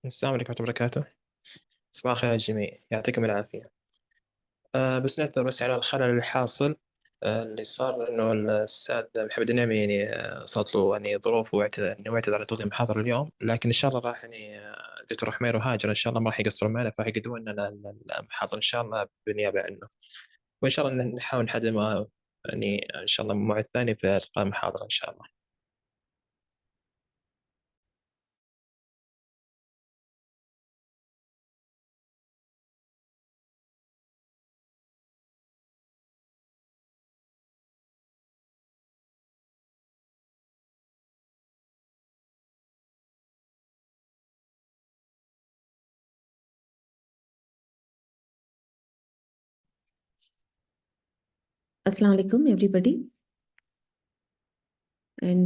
السلام عليكم ورحمة الله وبركاته. صباح الخير على الجميع، يعطيكم العافية. بس نعتذر بس على الخلل الحاصل اللي صار إنه الأستاذ محمد النعمي يعني صارت له يعني ظروف إنه اعتذر عن تقديم المحاضرة اليوم، لكن إن شاء الله راح يعني دكتور حمير وهاجر إن شاء الله ما راح يقصرون معنا، فراح يقدمون لنا المحاضرة إن شاء الله بالنيابة عنه، وإن شاء الله نحاول نحدد يعني إن شاء الله الموعد الثاني في إلقاء المحاضرة إن شاء الله. Assalamu alaikum, everybody. And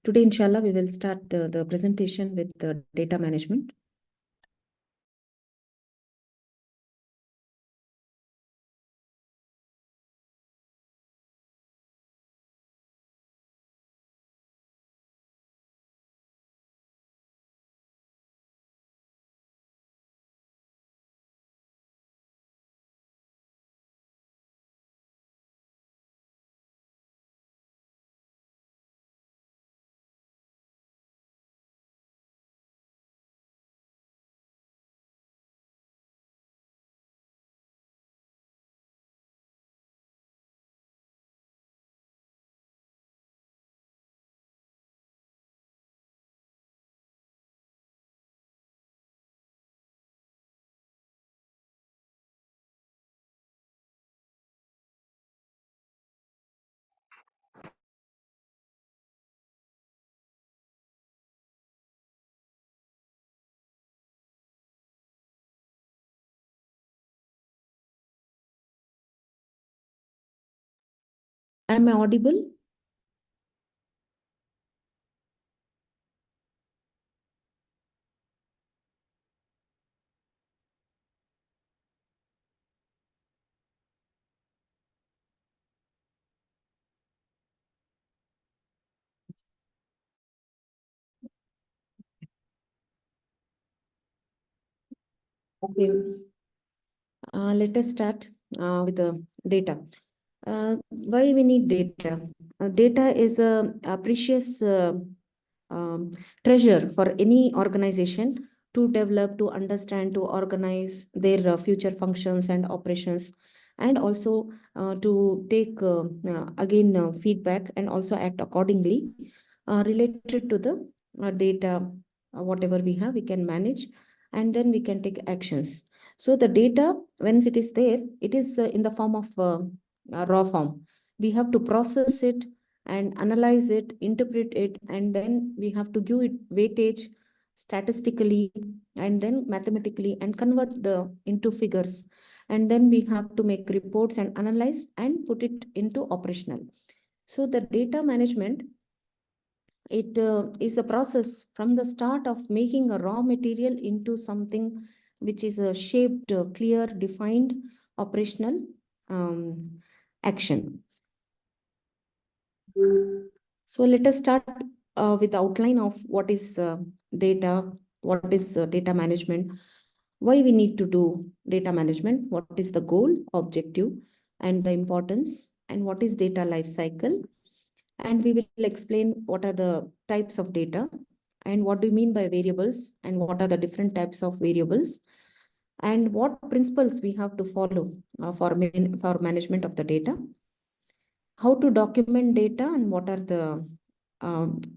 today, inshallah, we will start the presentation with the data management. Am I audible? Okay. Let us start with the data. Why we need data? Data is a precious treasure for any organization to develop, to understand, to organize their future functions and operations, and also to take again feedback and also act accordingly related to the data. Whatever we have, we can manage, and then we can take actions. So the data, once it is there, it is in the form of raw form. We have to process it and analyze it, interpret it, and then we have to give it weightage statistically and then mathematically and convert into figures. And then we have to make reports and analyze and put it into operational. So the data management, it is a process from the start of making a raw material into something which is a shaped, clear, defined, operational action. So let us start with the outline of what is data, what is data management, why we need to do data management, what is the goal, objective, and the importance, and what is data life cycle. And we will explain what are the types of data and what do you mean by variables and what are the different types of variables and what principles we have to follow for management of the data, how to document data and what are the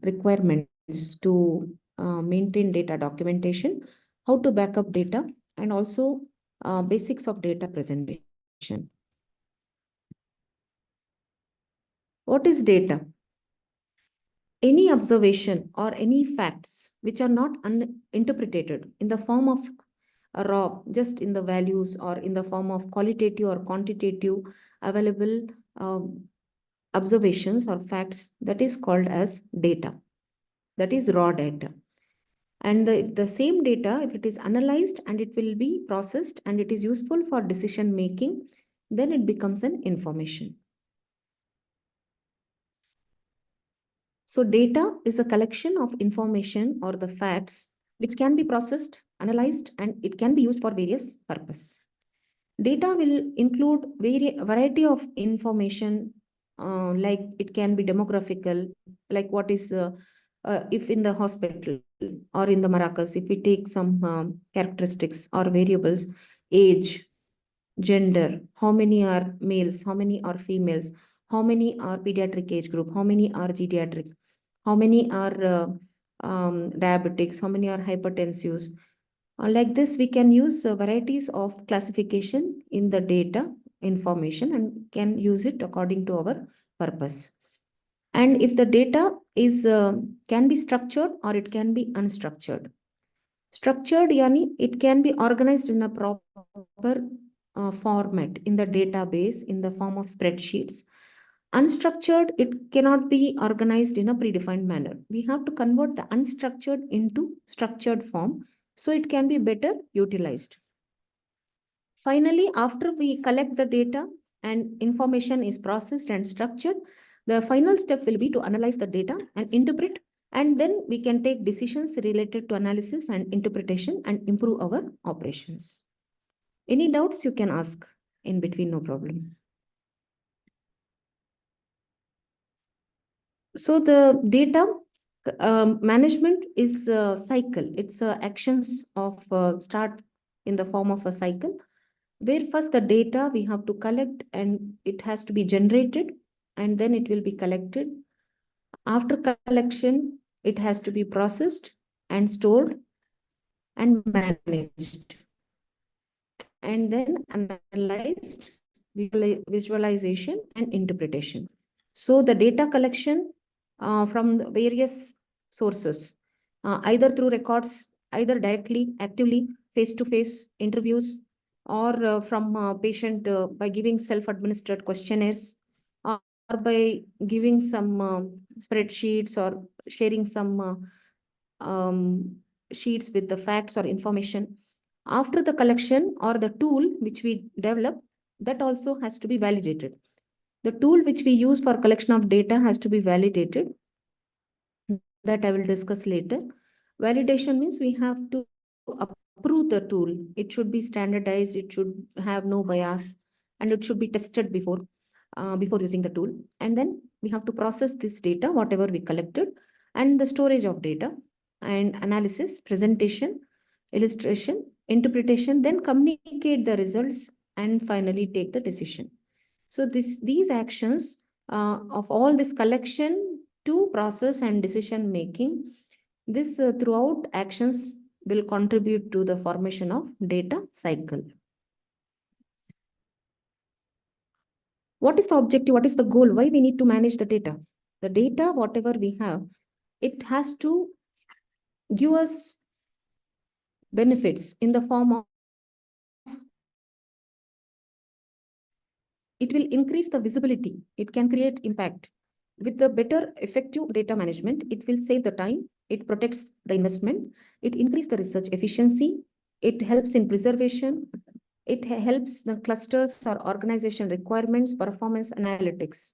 requirements to maintain data documentation, how to backup data, and also basics of data presentation. What is data? Any observation or any facts which are not interpreted in the form of raw, just in the values or in the form of qualitative or quantitative available observations or facts, that is called as data. That is raw data. And the same data, if it is analyzed and it will be processed and it is useful for decision making, then it becomes an information. So data is a collection of information or the facts which can be processed, analyzed, and it can be used for various purposes. Data will include variety of information, like it can be demographical, like what is if in the hospital or in the Maracas, if we take some characteristics or variables, age, gender, how many are males, how many are females, how many are pediatric age group, how many are geriatric, how many are diabetics, how many are hypertensives. Like this, we can use varieties of classification in the data information and can use it according to our purpose. And if the data is can be structured or it can be unstructured. Structured, yani it can be organized in a proper format in the database in the form of spreadsheets. Unstructured, it cannot be organized in a predefined manner. We have to convert the unstructured into structured form so it can be better utilized. Finally, after we collect the data and information is processed and structured, the final step will be to analyze the data and interpret, and then we can take decisions related to analysis and interpretation and improve our operations. Any doubts you can ask in between, no problem. So the data management is a cycle. It's actions of start in the form of a cycle, where first the data we have to collect and it has to be generated, and then it will be collected. After collection, it has to be processed and stored and managed, and then analyzed, visualization and interpretation. So the data collection from the various sources, either through records, either directly, actively, face-to-face interviews, or from patient by giving self-administered questionnaires, or by giving some spreadsheets or sharing some sheets with the facts or information. After the collection or the tool which we develop, that also has to be validated. The tool which we use for collection of data has to be validated. That I will discuss later. Validation means we have to approve the tool. It should be standardized, it should have no bias, and it should be tested before using the tool. And then we have to process this data, whatever we collected, and the storage of data, and analysis, presentation, illustration, interpretation, then communicate the results, and finally take the decision. So these actions of all this collection to process and decision making, this throughout actions will contribute to the formation of data cycle. What is the objective? What is the goal? Why we need to manage the data? The data, whatever we have, it has to give us benefits in the form of, it will increase the visibility. It can create impact. With the better effective data management, it will save the time, it protects the investment, it increases the research efficiency, it helps in preservation, it helps the clusters or organization requirements, performance analytics.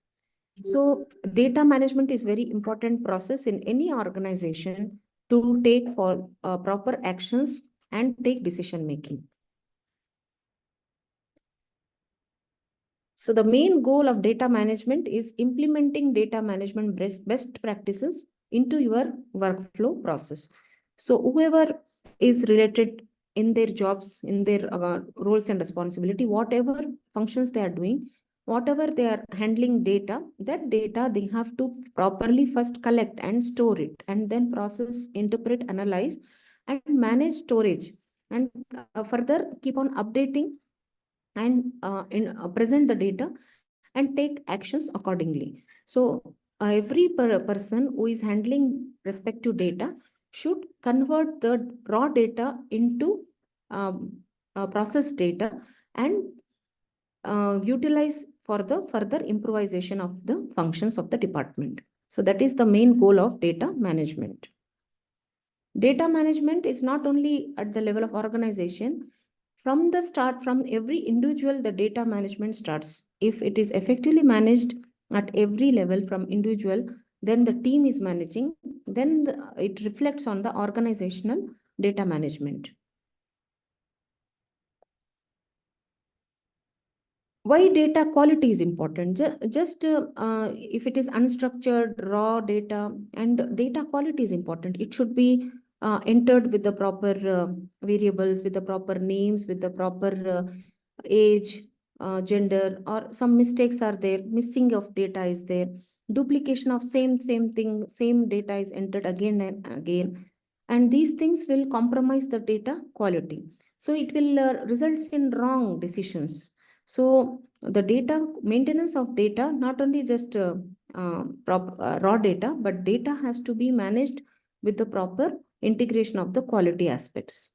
So data management is very important process in any organization to take for proper actions and take decision making. So the main goal of data management is implementing data management best practices into your workflow process. So whoever is related in their jobs, in their roles and responsibility, whatever functions they are doing, whatever they are handling data, that data they have to properly first collect and store it, and then process, interpret, analyze, and manage storage, and further keep on updating and present the data and take actions accordingly. So every person who is handling respective data should convert the raw data into processed data and utilize for the further improvisation of the functions of the department. So that is the main goal of data management. Data management is not only at the level of organization. From the start, from every individual, the data management starts. If it is effectively managed at every level from individual, then the team is managing, then it reflects on the organizational data management. Why data quality is important? Just if it is unstructured, raw data, and data quality is important. It should be entered with the proper variables, with the proper names, with the proper age, gender, or some mistakes are there. Missing of data is there. Duplication of same thing, same data is entered again and again, and these things will compromise the data quality. So it will results in wrong decisions. So the data maintenance of data, not only just raw data, but data has to be managed with the proper integration of the quality aspects.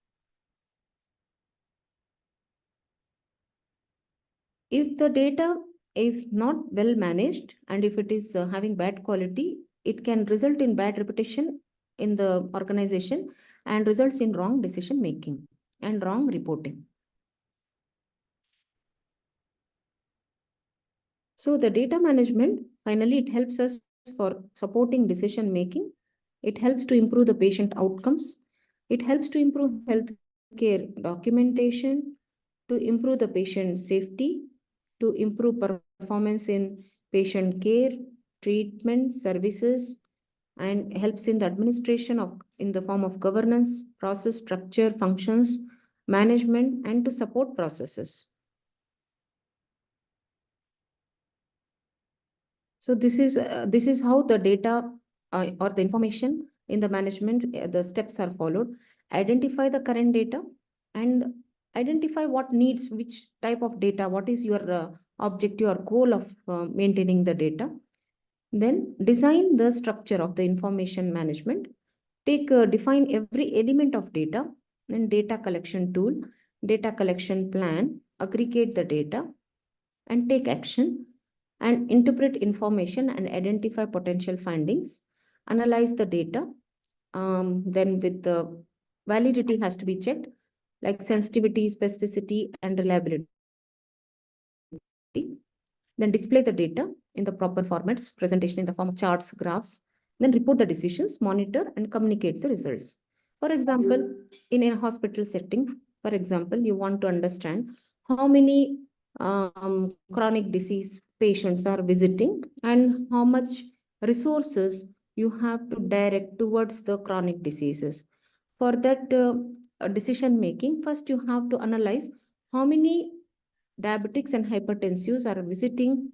If the data is not well managed and if it is having bad quality, it can result in bad reputation in the organization and results in wrong decision making and wrong reporting. So the data management, finally, it helps us for supporting decision making. It helps to improve the patient outcomes. It helps to improve healthcare documentation, to improve the patient safety, to improve performance in patient care, treatment, services, and helps in the administration of in the form of governance, process, structure, functions, management, and to support processes. So this is how the data or the information in the management, the steps are followed. Identify the current data and identify what needs which type of data, what is your objective or goal of maintaining the data. Then design the structure of the information management. Define every element of data, then data collection tool, data collection plan, aggregate the data, and take action, and interpret information and identify potential findings, analyze the data. Then with the validity has to be checked, like sensitivity, specificity, and reliability. Then display the data in the proper formats, presentation in the form of charts, graphs, then report the decisions, monitor and communicate the results. For example, in a hospital setting, for example, you want to understand how many chronic disease patients are visiting and how much resources you have to direct towards the chronic diseases. For that decision making, first you have to analyze how many diabetics and hypertensives are visiting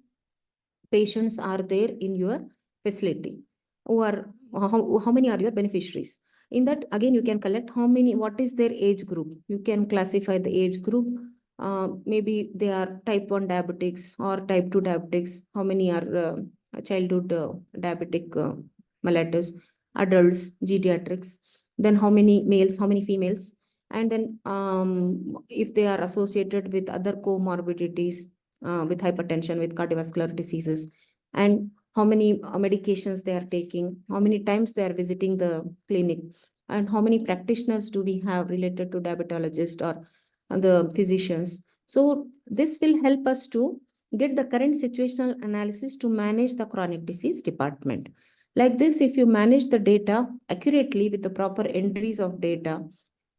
patients are there in your facility, or how many are your beneficiaries. In that, again, you can collect how many, what is their age group. You can classify the age group. Maybe they are type 1 diabetics or type 2 diabetics. How many are childhood diabetic mellitus, adults, pediatrics. Then how many males, how many females. And then if they are associated with other comorbidities, with hypertension, with cardiovascular diseases, and how many medications they are taking, how many times they are visiting the clinic, and how many practitioners do we have related to diabetologists or the physicians. So this will help us to get the current situational analysis to manage the chronic disease department. Like this, if you manage the data accurately with the proper entries of data,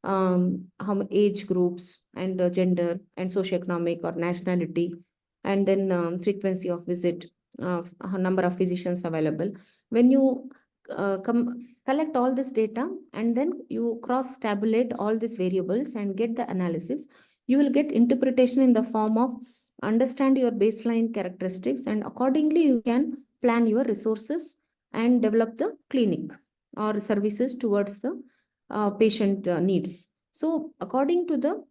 how age groups and gender and socioeconomic or nationality, and then frequency of visit, number of physicians available. When you collect all this data and then you cross tabulate all these variables and get the analysis, you will get interpretation in the form of understand your baseline characteristics, and accordingly you can plan your resources and develop the clinic or services towards the patient needs. So according to the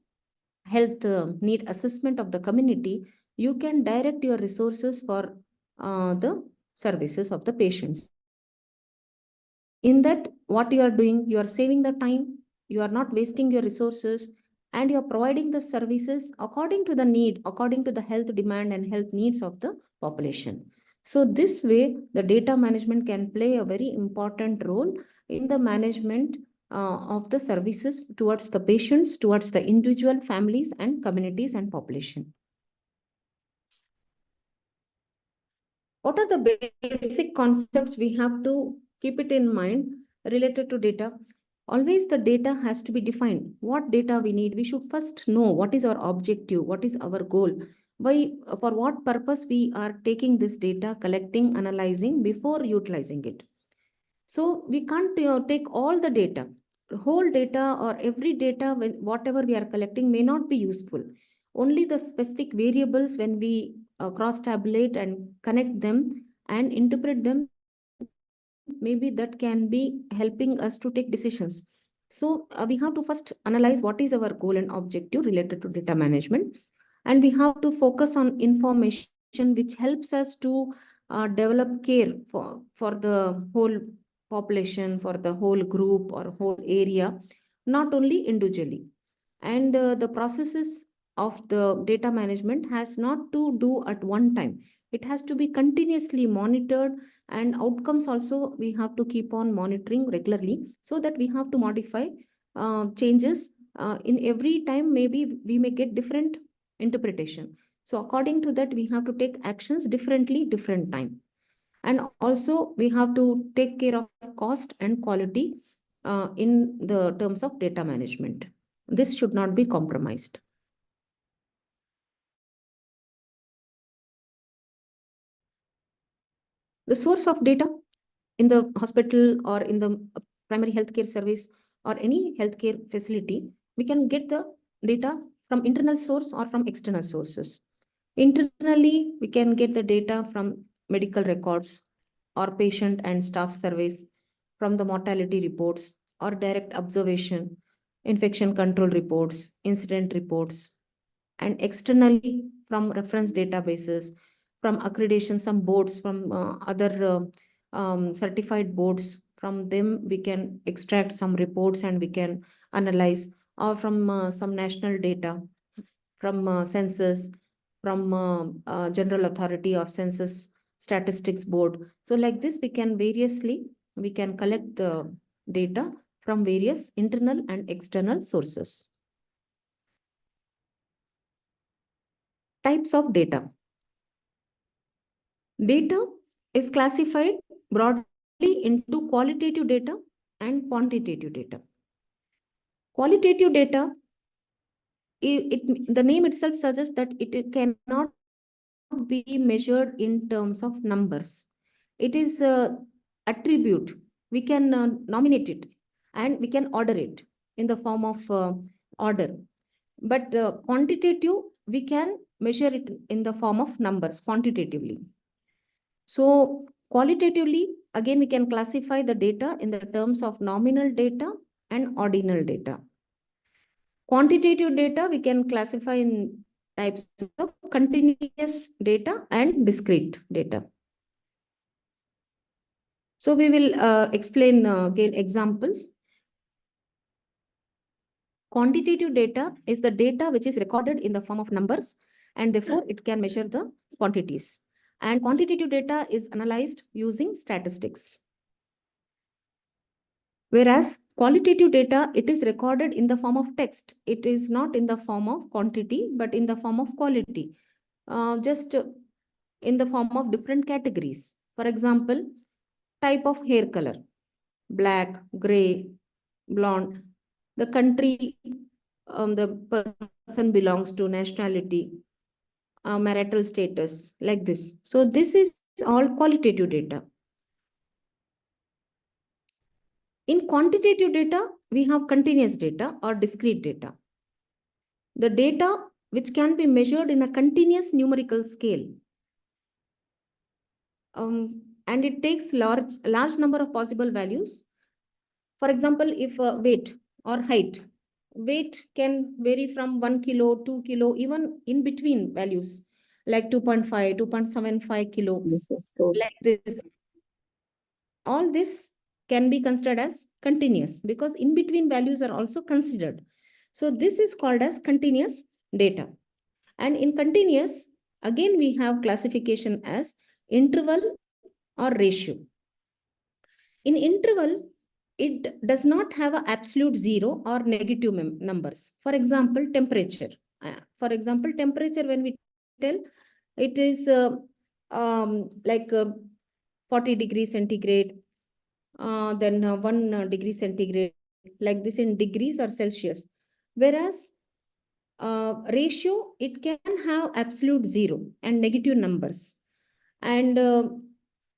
health need assessment of the community, you can direct your resources for the services of the patients. In that, what you are doing, you are saving the time, you are not wasting your resources, and you are providing the services according to the need, according to the health demand and health needs of the population. So this way, the data management can play a very important role in the management of the services towards the patients, towards the individual families and communities and population. What are the basic concepts we have to keep it in mind related to data? Always the data has to be defined. What data we need? We should first know what is our objective, what is our goal, Why, for what purpose we are taking this data, collecting, analyzing before utilizing it. So we can't take all the data. Whole data or every data, whatever we are collecting may not be useful. Only the specific variables, when we cross tabulate and connect them and interpret them, maybe that can be helping us to take decisions. So we have to first analyze what is our goal and objective related to data management. And we have to focus on information which helps us to develop care for the whole population, for the whole group or whole area, not only individually. And the processes of the data management has not to do at one time. It has to be continuously monitored, and outcomes also we have to keep on monitoring regularly, so that we have to modify changes in every time. Maybe we may get different interpretation. So according to that, we have to take actions differently, different time. And also we have to take care of cost and quality in the terms of data management. This should not be compromised. The source of data in the hospital or in the primary healthcare service or any healthcare facility, we can get the data from internal source or from external sources. Internally, we can get the data from medical records or patient and staff surveys, from the mortality reports or direct observation, infection control reports, incident reports, and externally from reference databases, from accreditation, some boards, from other certified boards. From them, we can extract some reports and we can analyze, or from some national data, from census, from General Authority of Census Statistics Board. So like this, we can collect the data from various internal and external sources. Types of data. Data is classified broadly into qualitative data and quantitative data. Qualitative data, the name itself suggests that it cannot be measured in terms of numbers. It is attribute. We can nominate it and we can order it in the form of order. But quantitative, we can measure it in the form of numbers quantitatively. So qualitatively, again, we can classify the data in the terms of nominal data and ordinal data. Quantitative data, we can classify in types of continuous data and discrete data. So we will explain again examples. Quantitative data is the data which is recorded in the form of numbers, and therefore it can measure the quantities. And quantitative data is analyzed using statistics. Whereas qualitative data, it is recorded in the form of text. It is not in the form of quantity, but in the form of quality, just in the form of different categories. For example, type of hair color, black, gray, blonde, the country the person belongs to, nationality, marital status, like this. So this is all qualitative data. In quantitative data, we have continuous data or discrete data. The data which can be measured in a continuous numerical scale. And it takes large number of possible values. For example, if weight or height, weight can vary from 1 kilo, 2 kilo, even in between values, like 2.5, 2.75 kilo, like this. All this can be considered as continuous because in between values are also considered. So this is called as continuous data. And in continuous, again, we have classification as interval or ratio. In interval, it does not have an absolute zero or negative numbers. For example, temperature. When we tell, it is like 40 degrees centigrade, then 1 degree centigrade, like this in degrees or Celsius. Whereas ratio, it can have absolute zero and negative numbers. And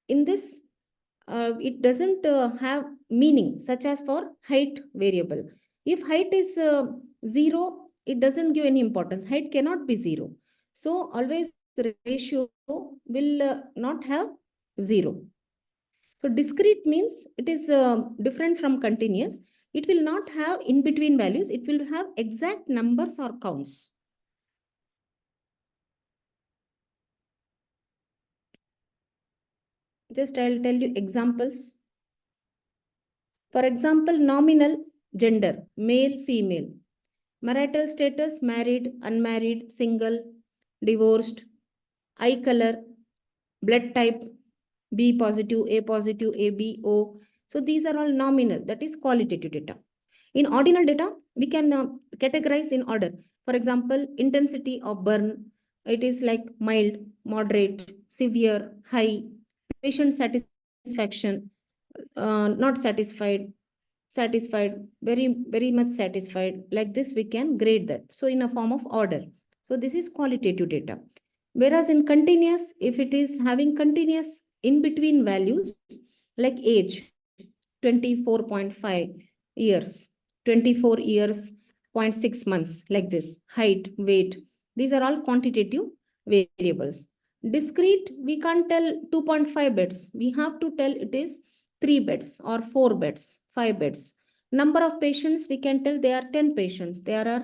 in this, it doesn't have meaning, such as for height variable. If height is 0, it doesn't give any importance. Height cannot be 0. So always the ratio will not have 0. So discrete means it is different from continuous. It will not have in between values. It will have exact numbers or counts. Just I'll tell you examples. For example, nominal gender, male, female. Marital status, married, unmarried, single, divorced. Eye color, blood type, B positive, A B, O. So these are all nominal, that is qualitative data. In ordinal data, we can categorize in order. For example, intensity of burn, it is like mild, moderate, severe, high, patient satisfaction, not satisfied, satisfied, very much satisfied. Like this, we can grade that. So in a form of order. So this is qualitative data. Whereas in continuous, if it is having continuous in between values, like age, 24.5 years, 24 years, 0.6 months, like this, height, weight, these are all quantitative variables. Discrete, we can't tell 2.5 beds. We have to tell it is 3 beds or 4 beds, 5 beds. Number of patients, we can tell there are 10 patients. There are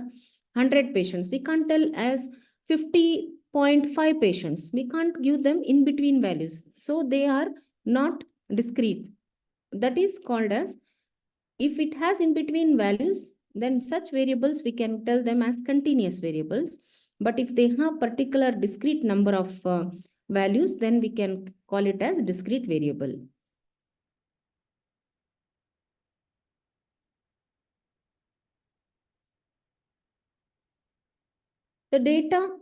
100 patients. We can't tell as 50.5 patients. We can't give them in between values. So they are not discrete. That is called as, if it has in between values, then such variables we can tell them as continuous variables. But if they have particular discrete number of values, then we can call it as discrete variable. The data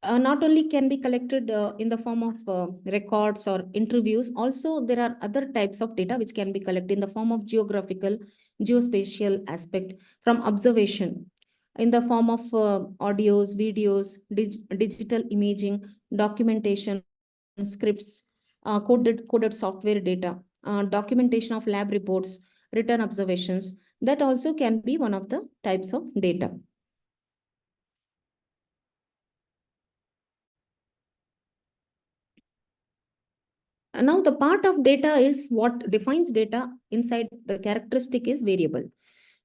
not only can be collected in the form of records or interviews, also there are other types of data which can be collected in the form of geographical, geospatial aspect from observation, in the form of audios, videos, digital imaging, documentation, scripts, coded software data, documentation of lab reports, written observations. That also can be one of the types of data. Now the part of data is what defines data. Inside the characteristic is variable.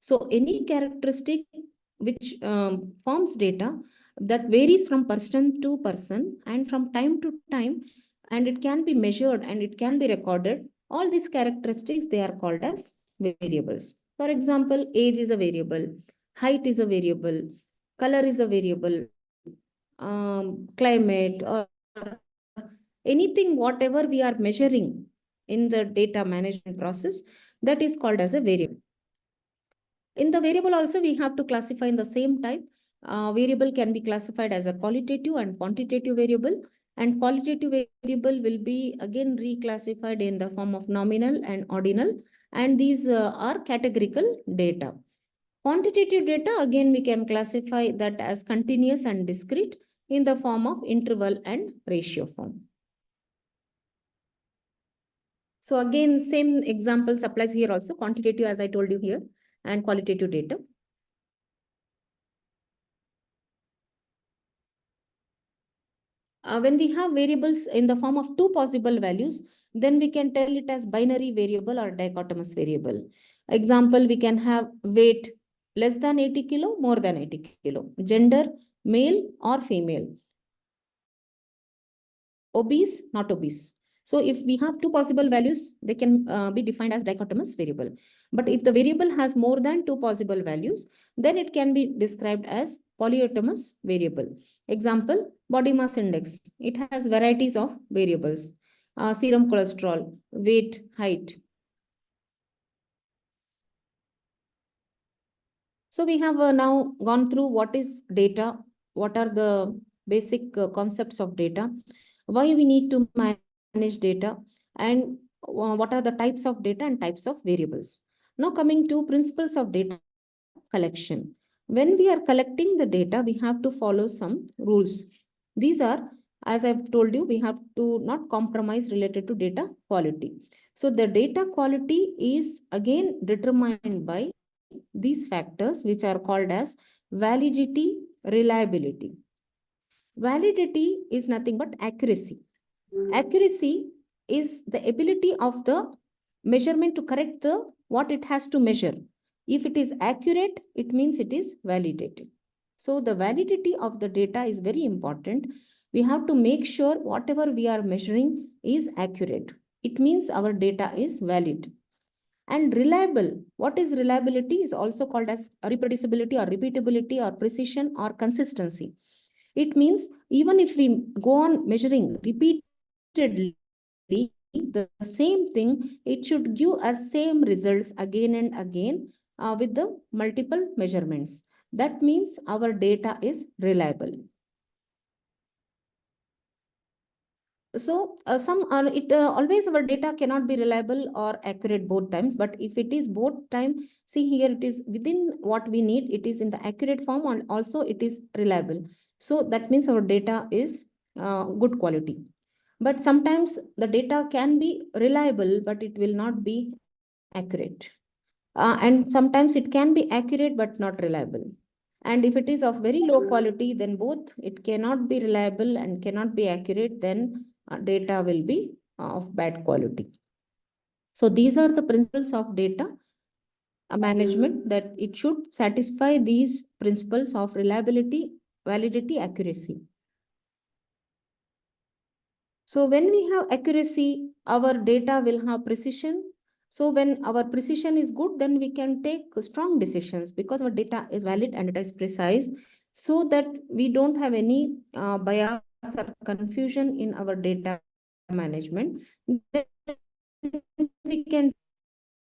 So any characteristic which forms data, that varies from person to person and from time to time, and it can be measured and it can be recorded. All these characteristics, they are called as variables. For example, age is a variable, height is a variable, color is a variable, climate, or anything, whatever we are measuring in the data management process, that is called as a variable. In the variable also, we have to classify in the same type. Variable can be classified as a qualitative and quantitative variable, and qualitative variable will be again reclassified in the form of nominal and ordinal, and these are categorical data. Quantitative data, again, we can classify that as continuous and discrete in the form of interval and ratio form. So again, same examples applies here also, quantitative as I told you here, and qualitative data. When we have variables in the form of two possible values, then we can tell it as binary variable or dichotomous variable. Example, we can have weight less than 80 kilo, more than 80 kilo, gender male or female, obese, not obese. So if we have two possible values, they can be defined as dichotomous variable. But if the variable has more than two possible values, then it can be described as polyautomous variable. Example, body mass index. It has varieties of variables. Serum cholesterol, weight, height. So we have now gone through what is data, what are the basic concepts of data, why we need to manage data, and what are the types of data and types of variables. Now coming to principles of data collection. When we are collecting the data, we have to follow some rules. These are, as I've told you, we have to not compromise related to data quality. So the data quality is again determined by these factors, which are called as validity, reliability. Validity is nothing but accuracy. Accuracy is the ability of the measurement to correct the what it has to measure. If it is accurate, it means it is validated. So the validity of the data is very important. We have to make sure whatever we are measuring is accurate. It means our data is valid. And reliable, what is reliability is also called as reproducibility or repeatability or precision or consistency. It means even if we go on measuring repeatedly the same thing, it should give us same results again and again with the multiple measurements. That means our data is reliable. So some are it always our data cannot be reliable or accurate both times, but if it is both time, see here it is within what we need, it is in the accurate form and also it is reliable. So that means our data is good quality. But sometimes the data can be reliable, but it will not be accurate. And sometimes it can be accurate but not reliable. And if it is of very low quality, then both it cannot be reliable and cannot be accurate, then data will be of bad quality. So these are the principles of data management, that it should satisfy these principles of reliability, validity, accuracy. So when we have accuracy, our data will have precision. So when our precision is good, then we can take strong decisions because our data is valid and it is precise, so that we don't have any bias or confusion in our data management. Then we can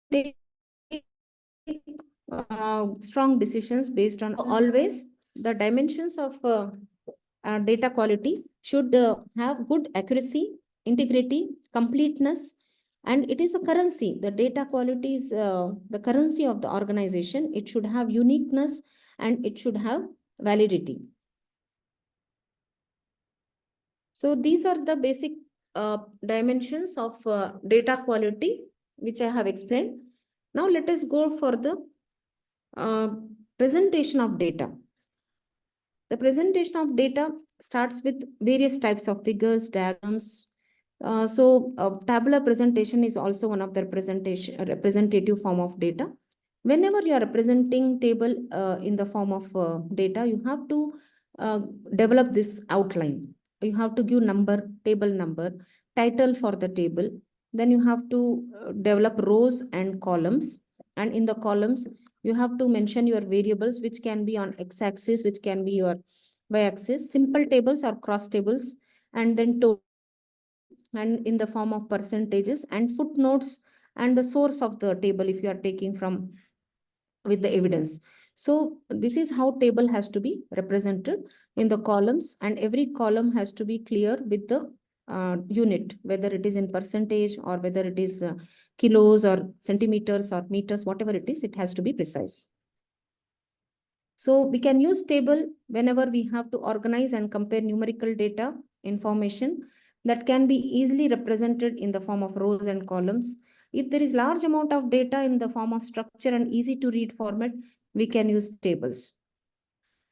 take strong decisions based on always the dimensions of data quality should have good accuracy, integrity, completeness, and it is a currency. The data quality is the currency of the organization. It should have uniqueness and it should have validity. So these are the basic dimensions of data quality, which I have explained. Now let us go for the presentation of data. The presentation of data starts with various types of figures, diagrams. Tabular presentation is also one of the representative form of data. Whenever you are representing table in the form of data, you have to uh, develop this outline. You have to give number, table number, title for the table. Then you have to develop rows and columns. And in the columns, you have to mention your variables, which can be on x-axis, which can be your y-axis, simple tables or cross tables, and then total, and in the form of percentages and footnotes, and the source of the table if you are taking from with the evidence. So this is how table has to be represented in the columns, and every column has to be clear with the unit, whether it is in percentage or whether it is kilos or centimeters or meters, whatever it is, it has to be precise. So we can use table whenever we have to organize and compare numerical data information that can be easily represented in the form of rows and columns. If there is large amount of data in the form of structure and easy to read format, we can use tables.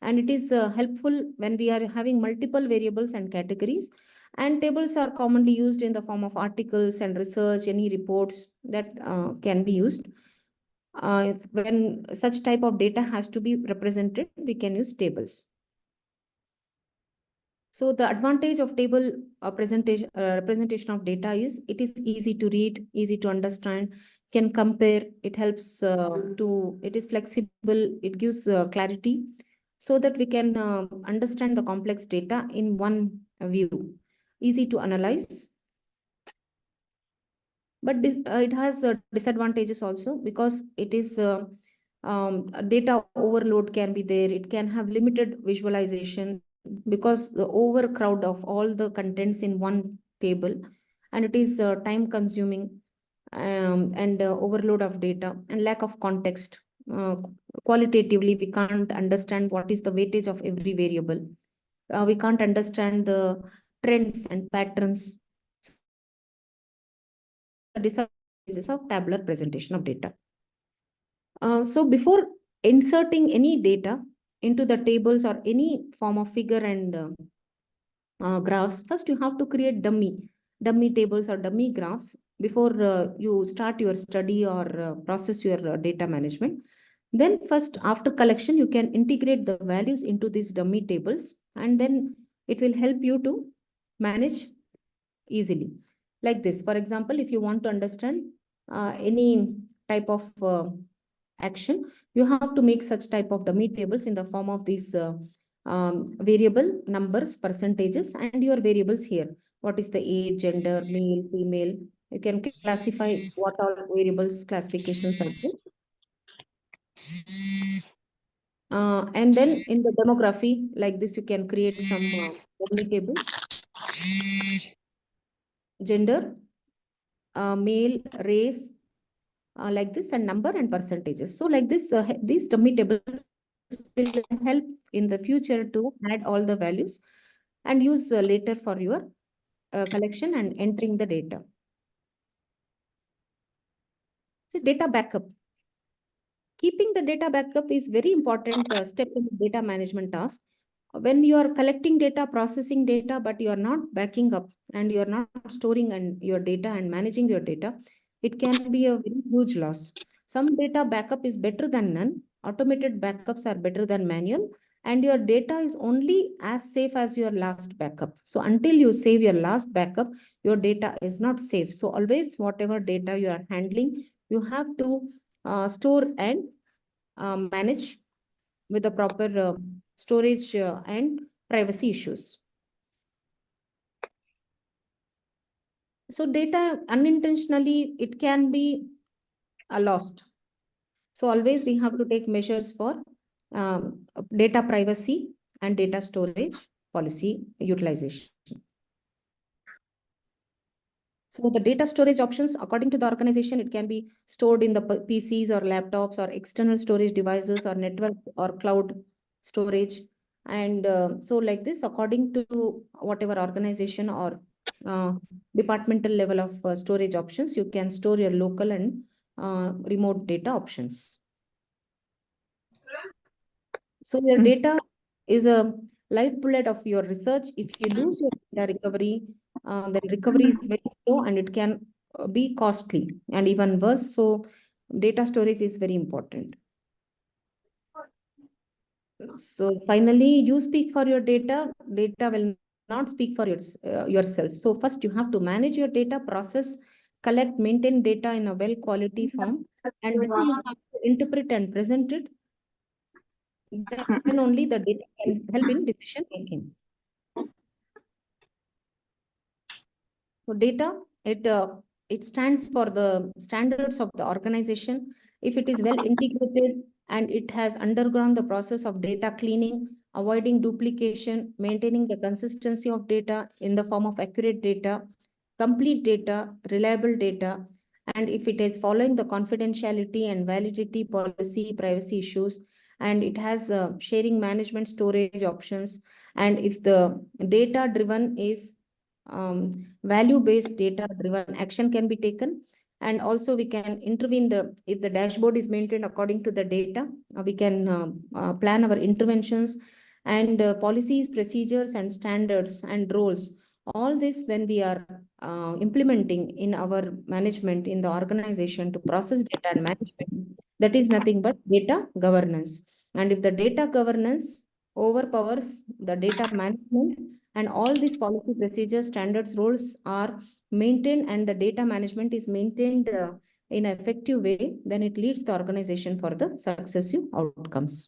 And it is helpful when we are having multiple variables and categories. And tables are commonly used in the form of articles and research, any reports that can be used. When such type of data has to be represented, we can use tables. So the advantage of table representation of data is it is easy to read, easy to understand, can compare, it helps it is flexible, it gives clarity, so that we can understand the complex data in one view, easy to analyze. But it has disadvantages also, because it is data overload can be there. It can have limited visualization because the overcrowd of all the contents in one table, and it is time consuming, and overload of data and lack of context. qualitatively, we can't understand what is the weightage of every variable. We can't understand the trends and patterns. Disadvantages of tabular presentation of data. So before inserting any data into the tables or any form of figure and graphs, first you have to create dummy tables or dummy graphs before you start your study or process your data management. Then first, after collection, you can integrate the values into these dummy tables, and then it will help you to manage easily. Like this, for example, if you want to understand any type of action, you have to make such type of dummy tables in the form of these variable numbers, percentages, and your variables here. What is the age, gender, male, female? You can classify what all variables classifications are there. And then in the demography, like this, you can create some dummy table. Gender, male, race, like this, and number and percentages. So like this, these dummy tables will help in the future to add all the values and use later for your collection and entering the data. So data backup. Keeping the data backup is very important step in the data management task. When you are collecting data, processing data, but you are not backing up and you are not storing your data and managing your data, it can be a very huge loss. Some data backup is better than none. Automated backups are better than manual, and your data is only as safe as your last backup. So until you save your last backup, your data is not safe. So always, whatever data you are handling, you have to store and manage with the proper storage and privacy issues. So data unintentionally, it can be lost. So always we have to take measures for data privacy and data storage policy utilization. So the data storage options, according to the organization, it can be stored in the PCs or laptops or external storage devices or network or cloud storage. And so like this, according to whatever organization or departmental level of storage options, you can store your local and remote data options. So your data is a life bullet of your research. If you lose your data recovery, the recovery is very slow and it can be costly and even worse. So data storage is very important. So finally, you speak for your data. Data will not speak for yourself. So first you have to manage your data, process, collect, maintain data in a well quality form, and then you have to interpret and present it. Then only the data can help in decision making. So data, it stands for the standards of the organization. If it is well integrated and it has undergone the process of data cleaning, avoiding duplication, maintaining the consistency of data in the form of accurate data, complete data, reliable data, and if it is following the confidentiality and validity policy, privacy issues, and it has sharing management storage options, and if the data driven is value-based data driven action can be taken. And also we can intervene if the dashboard is maintained according to the data, we can plan our interventions and policies, procedures and standards and roles. All this when we are implementing in our management in the organization to process data and management, that is nothing but data governance. And if the data governance overpowers the data management, and all these policy procedures, standards, rules are maintained and the data management is maintained in an effective way, then it leads the organization for the successive outcomes.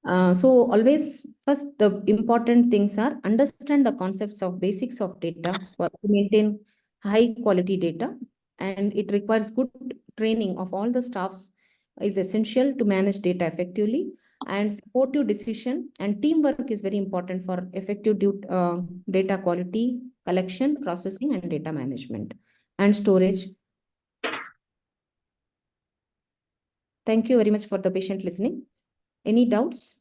So always first the important things are understand the concepts of basics of data to maintain high quality data, and it requires good training of all the staffs is essential to manage data effectively, and supportive decision and teamwork is very important for effective data quality collection, processing and data management and storage. Thank you very much for the patient listening. Any doubts?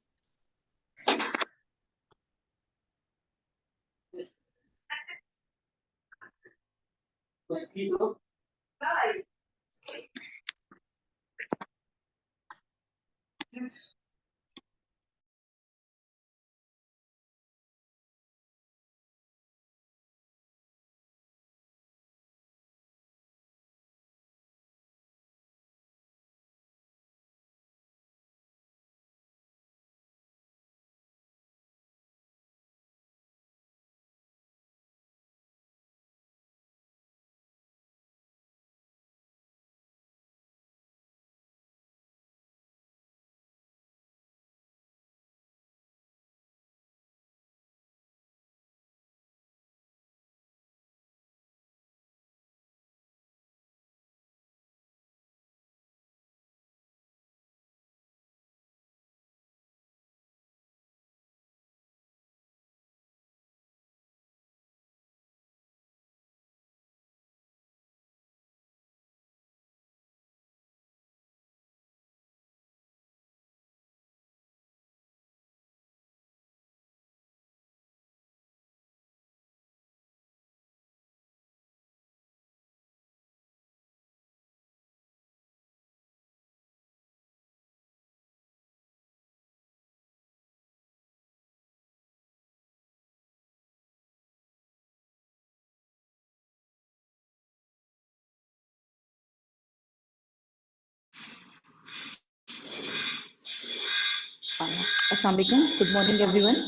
Assalamu alaikum. Good morning, everyone.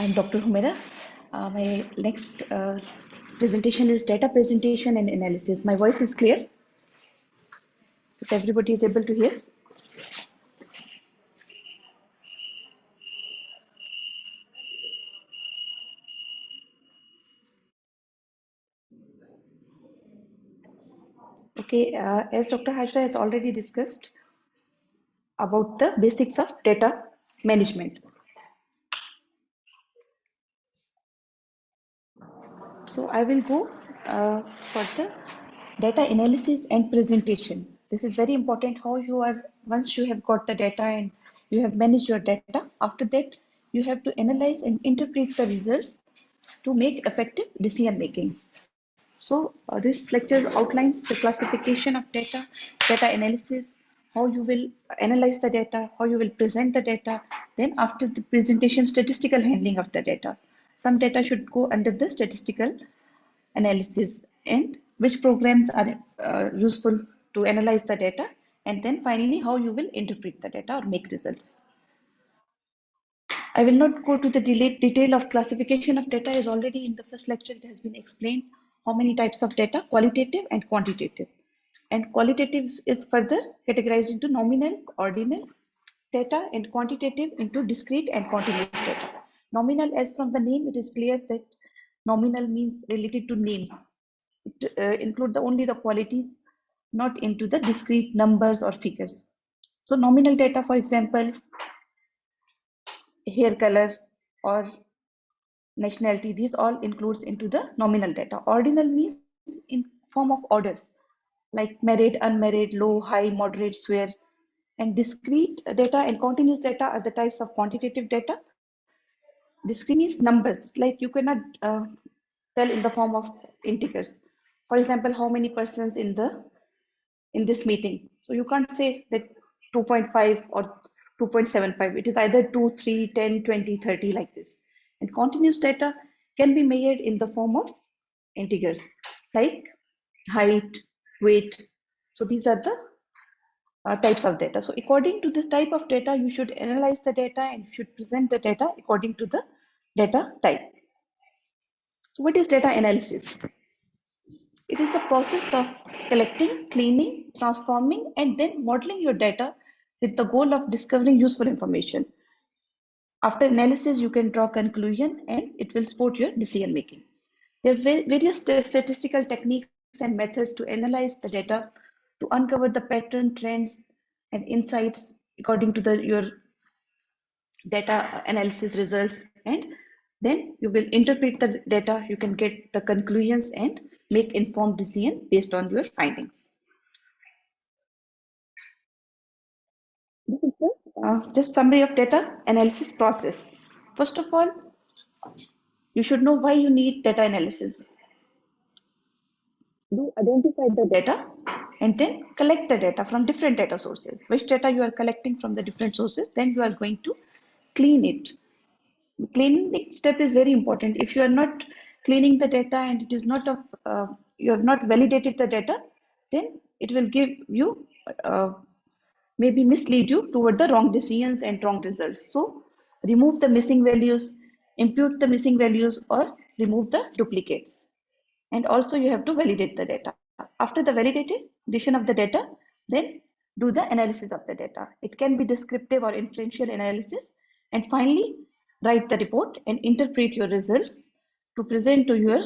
I'm Dr. Humaira. My next presentation is data presentation and analysis. My voice is clear? If everybody is able to hear? Okay, as Dr. Hajra has already discussed about the basics of data management. So I will go for the data analysis and presentation. This is very important how you are, once you have got the data and you have managed your data, after that you have to analyze and interpret the results to make effective decision making. So this lecture outlines the classification of data, data analysis, how you will analyze the data, how you will present the data, then after the presentation, statistical handling of the data. Some data should go under the statistical analysis and which programs are useful to analyze the data, and then finally how you will interpret the data or make results. I will not go to the detail of classification of data, as already in the first lecture it has been explained how many types of data, qualitative and quantitative. And qualitative is further categorized into nominal, ordinal data, and quantitative into discrete and continuous data. Nominal, as from the name, it is clear that nominal means related to names. It include only the qualities, not into the discrete numbers or figures. So nominal data, for example, hair color or nationality, these all includes into the nominal data. Ordinal means in form of orders like married, unmarried, low, high, moderate, square. And discrete data and continuous data are the types of quantitative data. Discrete means numbers, like you cannot tell in the form of integers. For example, how many persons in this meeting. So you can't say that 2.5 or 2.75. It is either 2, 3, 10, 20, 30 like this. And continuous data can be measured in the form of integers like height, weight. So these are the types of data. So according to this type of data, you should analyze the data and you should present the data according to the data type. So what is data analysis? It is the process of collecting, cleaning, transforming, and then modeling your data with the goal of discovering useful information. After analysis, you can draw conclusion and it will support your decision making. There are various statistical techniques and methods to analyze the data to uncover the pattern, trends, and insights according to your data analysis results. And Then you will interpret the data, you can get the conclusions and make informed decision based on your findings. This is the just summary of data analysis process. First of all, you should know why you need data analysis. Do identify the data and then collect the data from different data sources. Which data you are collecting from the different sources, then you are going to clean it. Cleaning step is very important. If you are not cleaning the data and it is not of you have not validated the data, then it will give you maybe mislead you toward the wrong decisions and wrong results. So remove the missing values, impute the missing values, or remove the duplicates. And also you have to validate the data. After the validation of the data, then do the analysis of the data. It can be descriptive or inferential analysis. And finally, write the report and interpret your results to present to your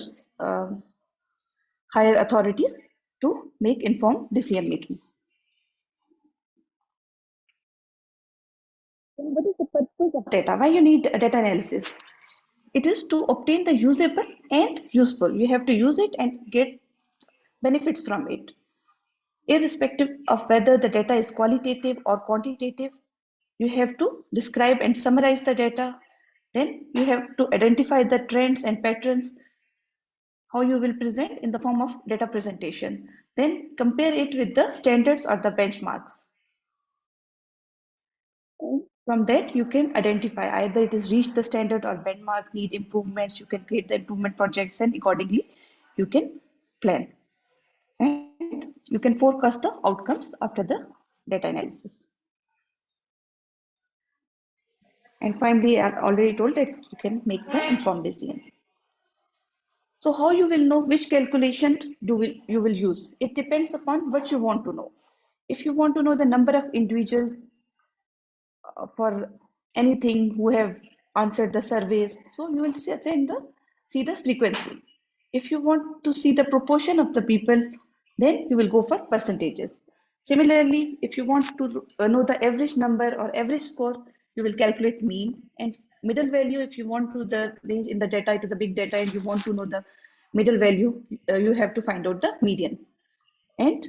higher authorities to make informed decision making. What is the purpose of data? Why you need data analysis? It is to obtain the usable and useful. You have to use it and get benefits from it. Irrespective of whether the data is qualitative or quantitative, you have to describe and summarize the data. Then you have to identify the trends and patterns, how you will present in the form of data presentation. Then compare it with the standards or the benchmarks. From that, you can identify either it is reached the standard or benchmark, need improvements. You can create the improvement projects and accordingly you can plan. And you can forecast the outcomes after the data analysis. And finally, I already told that you can make the informed decisions. So how you will know which calculation you will use? It depends upon what you want to know. If you want to know the number of individuals for anything who have answered the surveys, so you will see the frequency. If you want to see the proportion of the people, then you will go for percentages. Similarly, if you want to know the average number or average score, you will calculate mean. And middle value, if you want to the range in the data, it is a big data and you want to know the middle value, you have to find out the median. And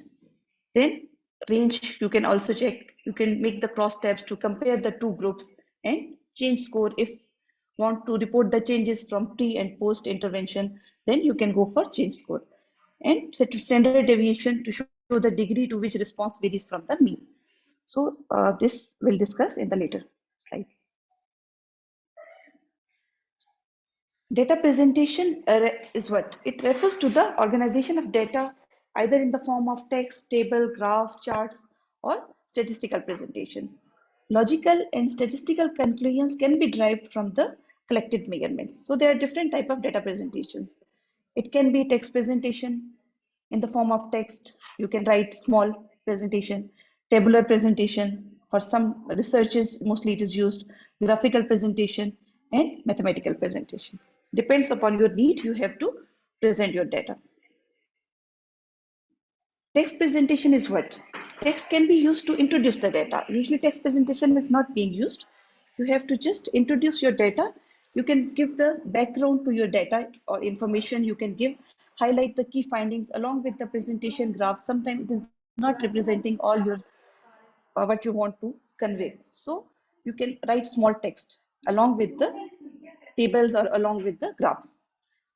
then range, you can also check, you can make the cross tabs to compare the two groups and change score. If want to report the changes from pre and post intervention, then you can go for change score. And set standard deviation to show the degree to which response varies from the mean. So this we'll discuss in the later slides. Data presentation is what? It refers to the organization of data either in the form of text, table, graphs, charts, or statistical presentation. Logical and statistical conclusions can be derived from the collected measurements. So there are different types of data presentations. It can be text presentation in the form of text. You can write small presentation, tabular presentation. For some researches, mostly it is used graphical presentation and mathematical presentation. Depends upon your need, you have to present your data. Text presentation is what? Text can be used to introduce the data. Usually text presentation is not being used. You have to just introduce your data. You can give the background to your data or information. You can highlight the key findings along with the presentation graphs. Sometimes it is not representing all your what you want to convey. So you can write small text along with the tables or along with the graphs.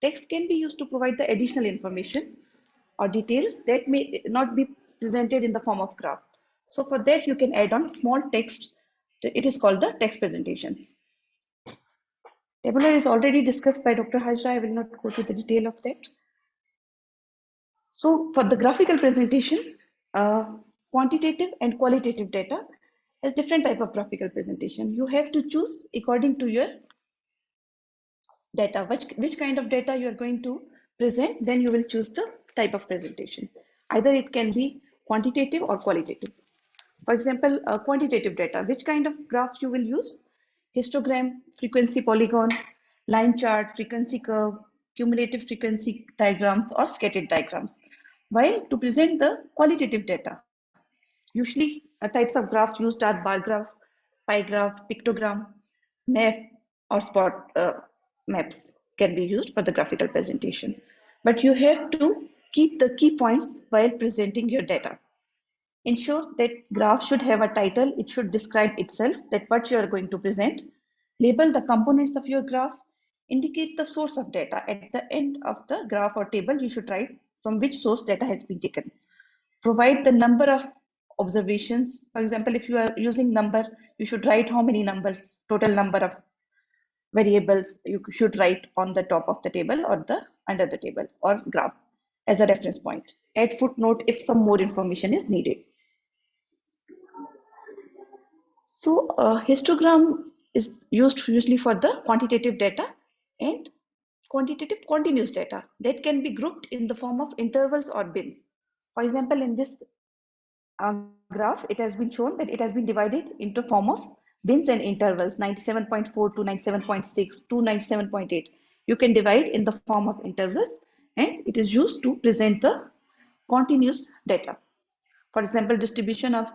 Text can be used to provide the additional information or details that may not be presented in the form of graph. So for that, you can add on small text. It is called the text presentation. Tabular is already discussed by Dr. Hajra. I will not go to the detail of that. So for the graphical presentation, quantitative and qualitative data has different type of graphical presentation. You have to choose according to your data, which kind of data you are going to present, then you will choose the type of presentation. Either it can be quantitative or qualitative. For example, quantitative data, which kind of graphs you will use? Histogram, frequency polygon, line chart, frequency curve, cumulative frequency diagrams, or scattered diagrams. While to present the qualitative data, usually types of graphs used are bar graph, pie graph, pictogram, map, or spot maps can be used for the graphical presentation. But you have to keep the key points while presenting your data. Ensure that graph should have a title. It should describe itself, that what you are going to present. Label the components of your graph. Indicate the source of data. At the end of the graph or table, you should write from which source data has been taken. Provide the number of observations. For example, if you are using number, you should write how many numbers, total number of variables you should write on the top of the table or the under the table or graph as a reference point. Add footnote if some more information is needed. So histogram is used usually for the quantitative data and quantitative continuous data that can be grouped in the form of intervals or bins. For example, in this graph, it has been shown that it has been divided into form of bins and intervals, 97.4 to 97.6 to 97.8. You can divide in the form of intervals, and it is used to present the continuous data. For example, distribution of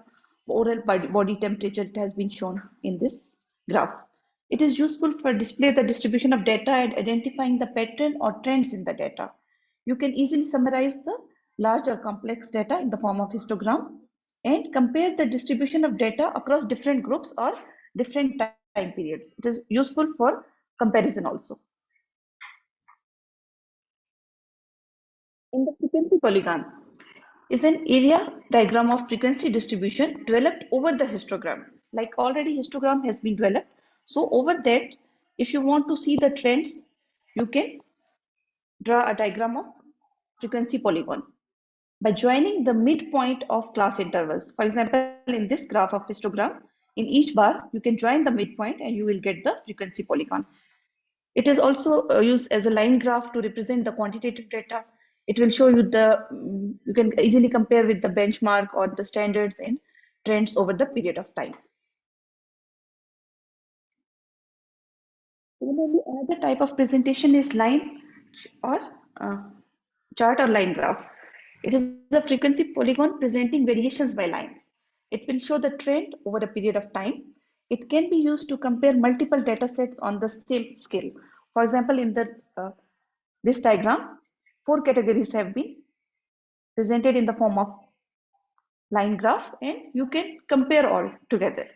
oral body temperature has been shown in this graph. It is useful for display the distribution of data and identifying the pattern or trends in the data. You can easily summarize the large or complex data in the form of histogram and compare the distribution of data across different groups or different time periods. It is useful for comparison also. In the frequency polygon is an area diagram of frequency distribution developed over the histogram. Like already histogram has been developed. So over that, if you want to see the trends, you can draw a diagram of frequency polygon by joining the midpoint of class intervals. For example, in this graph of histogram, in each bar, you can join the midpoint and you will get the frequency polygon. It is also used as a line graph to represent the quantitative data. It will show you you can easily compare with the benchmark or the standards and trends over the period of time. Similarly, another type of presentation is line or chart or line graph. It is a frequency polygon presenting variations by lines. It will show the trend over a period of time. It can be used to compare multiple data sets on the same scale. For example, in this diagram, 4 categories have been presented in the form of line graph, and you can compare all together.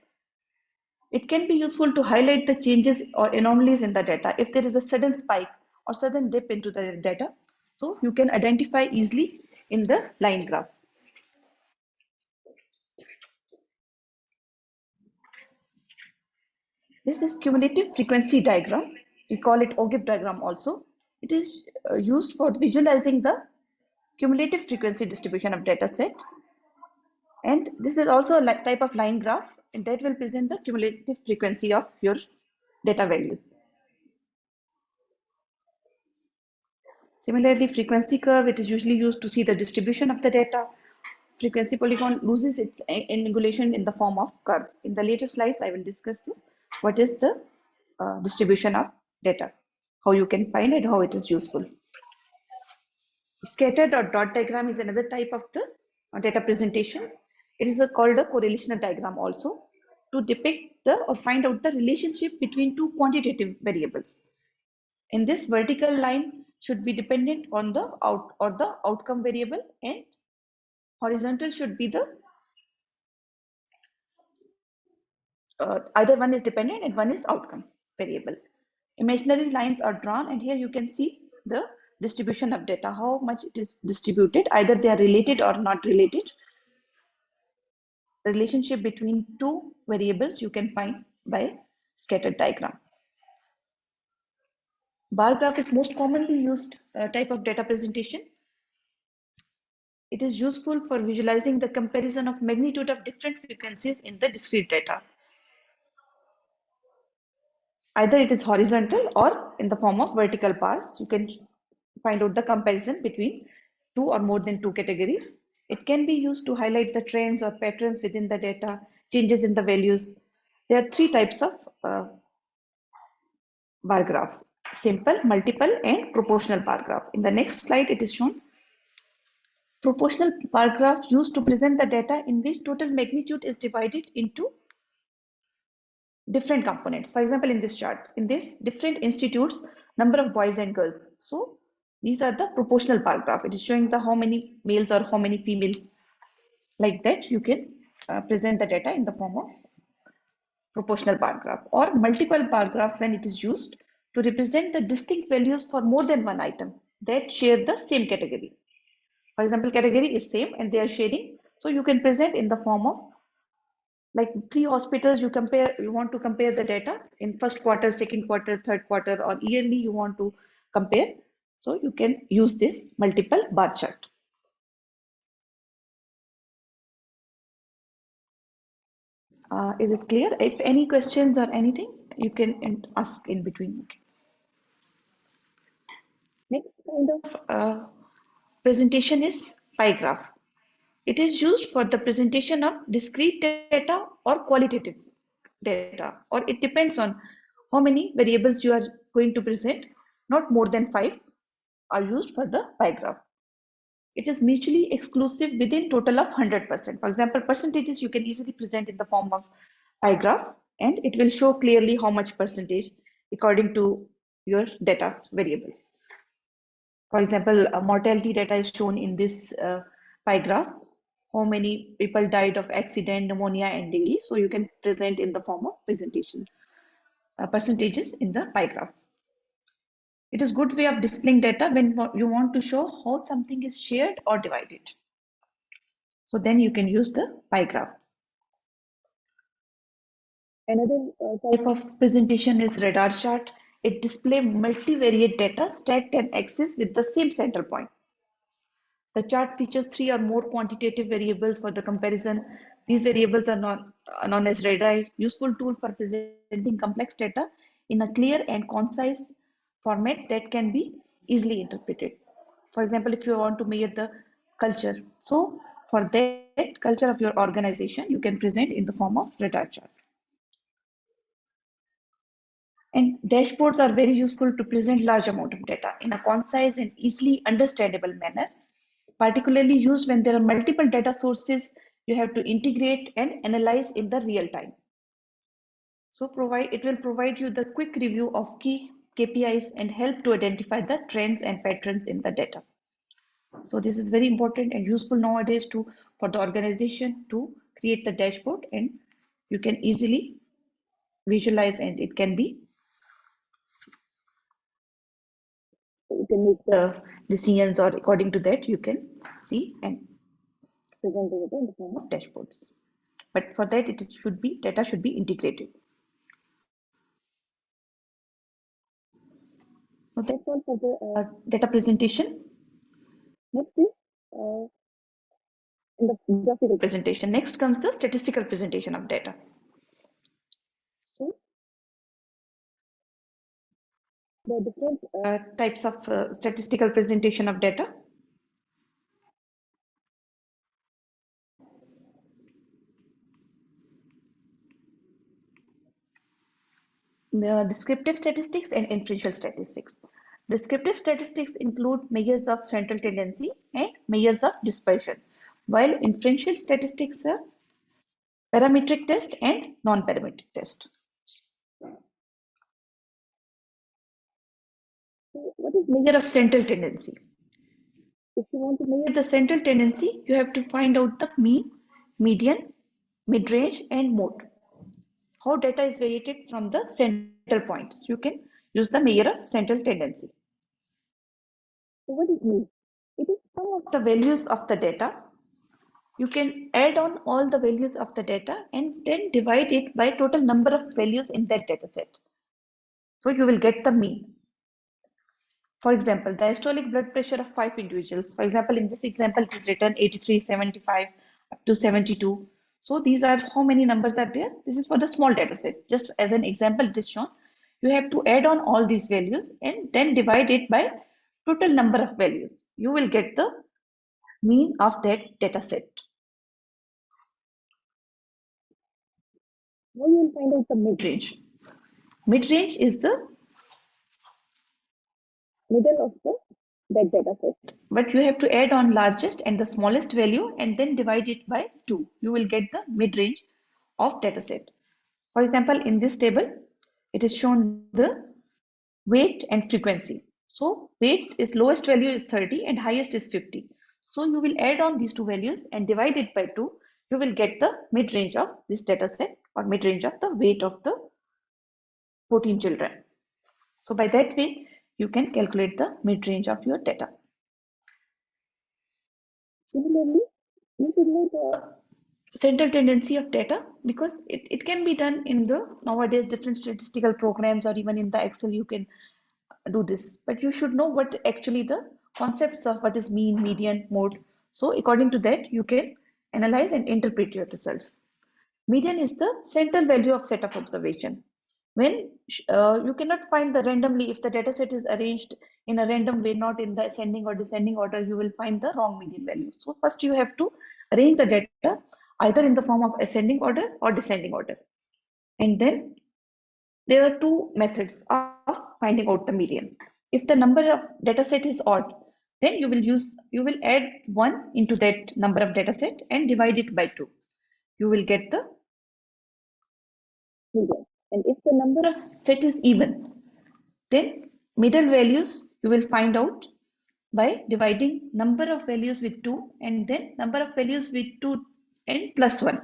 It can be useful to highlight the changes or anomalies in the data if there is a sudden spike or sudden dip into the data. So you can identify easily in the line graph. This is cumulative frequency diagram. We call it OGIP diagram also. It is used for visualizing the cumulative frequency distribution of data set. And this is also a type of line graph, and that will present the cumulative frequency of your data values. Similarly, frequency curve, it is usually used to see the distribution of the data. Frequency polygon loses its angulation in the form of curve. In the later slides, I will discuss this. What is the distribution of data, how you can find it, how it is useful. Scattered or dot diagram is another type of the data presentation. It is called a correlational diagram also, to depict the or find out the relationship between two quantitative variables. In this, vertical line should be dependent on the outcome variable, and horizontal should be the either one is dependent and one is outcome variable. Imaginary lines are drawn, and here you can see the distribution of data, how much it is distributed, either they are related or not related. The relationship between two variables you can find by scattered diagram. Bar graph is most commonly used type of data presentation. It is useful for visualizing the comparison of magnitude of different frequencies in the discrete data. Either it is horizontal or in the form of vertical bars. You can find out the comparison between two or more than two categories. It can be used to highlight the trends or patterns within the data, changes in the values. There are three types of bar graphs: simple, multiple, and proportional bar graph. In the next slide, it is shown. Proportional bar graph used to present the data in which total magnitude is divided into different components. For example, in this chart, in this, different institutes number of boys and girls. So these are the proportional bar graph. It is showing the how many males or how many females. Like that, you can present the data in the form of proportional bar graph, or multiple bar graph when it is used to represent the distinct values for more than one item that share the same category. For example, category is same and they are sharing. So you can present in the form of like 3 hospitals. You want to compare the data in first quarter, second quarter, third quarter, or yearly you want to compare. So you can use this multiple bar chart. Is it clear? If any questions or anything, you can ask in between. Okay. Next kind of presentation is pie graph. It is used for the presentation of discrete data or qualitative data, or it depends on how many variables you are going to present. Not more than 5 are used for the pie graph. It is mutually exclusive within total of 100%. For example, percentages you can easily present in the form of pie graph, and it will show clearly how much percentage according to your data variables. For example, mortality data is shown in this pie graph. How many people died of accident, pneumonia, and daily. So you can present in the form of presentation percentages in the pie graph. It is a good way of displaying data when you want to show how something is shared or divided. So then you can use the pie graph. Another type of presentation is radar chart. It displays multivariate data stacked on axis with the same center point. The chart features 3 or more quantitative variables for the comparison. These variables are known as radii, useful tool for presenting complex data in a clear and concise format that can be easily interpreted. For example, if you want to measure the culture, so for that culture of your organization, you can present in the form of radar chart. And dashboards are very useful to present large amount of data in a concise and easily understandable manner, particularly used when there are multiple data sources you have to integrate and analyze in the real time. So it will provide you the quick review of key KPIs and help to identify the trends and patterns in the data. So this is very important and useful nowadays for the organization to create the dashboard, and you can easily visualize, and it can be, you can make the decisions, or according to that you can see and present the data in the form of dashboards. But for that data should be integrated. So that's all for the data presentation. Next is in the graphical presentation. Next comes the statistical presentation of data. So there are different types of statistical presentation of data. The descriptive statistics and inferential statistics. Descriptive statistics include measures of central tendency and measures of dispersion, while inferential statistics are parametric test and non-parametric test. So what is measure of central tendency? If you want to measure the central tendency, you have to find out the mean, median, mid-range, and mode. How data is variated from the central points. You can use the measure of central tendency. So what is mean? It is sum of the values of the data. You can add on all the values of the data and then divide it by total number of values in that data set. So you will get the mean. For example, the diastolic blood pressure of 5 individuals. For example, in this example, it is written 83, 75, up to 72. So these are how many numbers are there. This is for the small data set. Just as an example, it is shown. You have to add on all these values and then divide it by total number of values. You will get the mean of that data set. Now you will find out the mid-range. Mid-range is the middle of that data set. But you have to add on largest and the smallest value and then divide it by 2. You will get the mid-range of data set. For example, in this table, it is shown the weight and frequency. So weight is lowest value is 30 and highest is 50. So you will add on these two values and divide it by 2. You will get the mid-range of this data set or mid-range of the weight of the 14 children. So by that way, you can calculate the mid-range of your data. Similarly, you should know the central tendency of data because it can be done in the nowadays different statistical programs, or even in the Excel you can do this, but you should know what actually the concepts of what is mean, median, mode. So according to that, you can analyze and interpret your results. Median is the central value of set of observation. When you cannot find the randomly, if the data set is arranged in a random way, not in the ascending or descending order, you will find the wrong median value. So first you have to arrange the data either in the form of ascending order or descending order. And then there are two methods of finding out the median. If the number of data set is odd, then you will add 1 into that number of data set and divide it by 2. You will get the median. And if the number of set is even, then middle values you will find out by dividing number of values with 2 and then number of values with 2 and plus 1.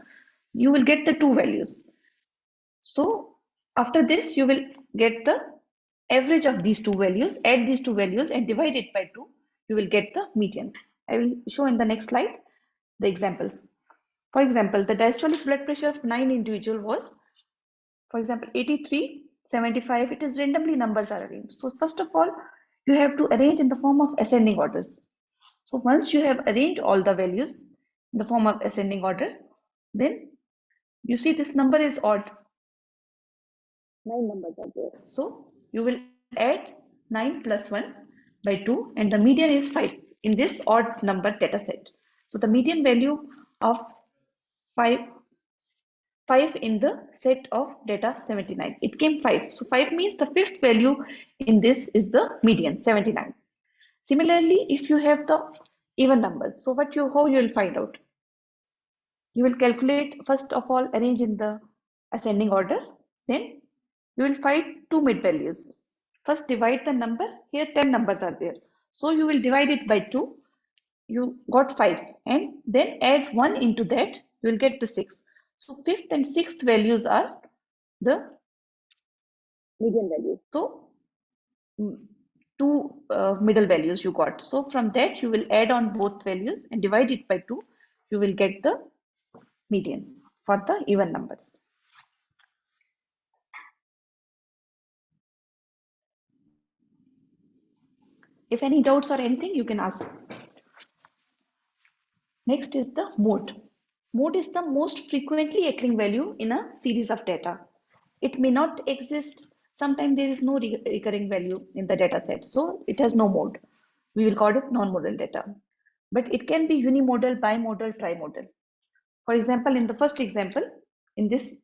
You will get the two values. So after this, you will get the average of these two values, add these two values and divide it by 2. You will get the median. I will show in the next slide the examples. For example, the diastolic blood pressure of 9 individual was, for example, 83, 75. It is randomly numbers are arranged. So first of all, you have to arrange in the form of ascending orders. So once you have arranged all the values in the form of ascending order, then you see this number is odd. 9 numbers are there. So you will add 9 plus 1 by 2 and the median is 5 in this odd number data set. So the median value of 5 in the set of data 79. It came 5. So 5 means the fifth value in this is the median 79. Similarly, if you have the even numbers, so how you will find out? You will calculate first of all arrange in the ascending order, then you will find two mid values. First divide the number, here 10 numbers are there. So you will divide it by 2, you got 5 and then add 1 into that, you will get the 6. So fifth and sixth values are the median values. So two middle values you got. So from that you will add on both values and divide it by 2, you will get the median for the even numbers. If any doubts or anything, you can ask. Next is the mode. Mode is the most frequently occurring value in a series of data. It may not exist. Sometimes there is no recurring value in the data set. So it has no mode. We will call it non-modal data. But it can be unimodal, bimodal, trimodal. For example, in the first example, in this,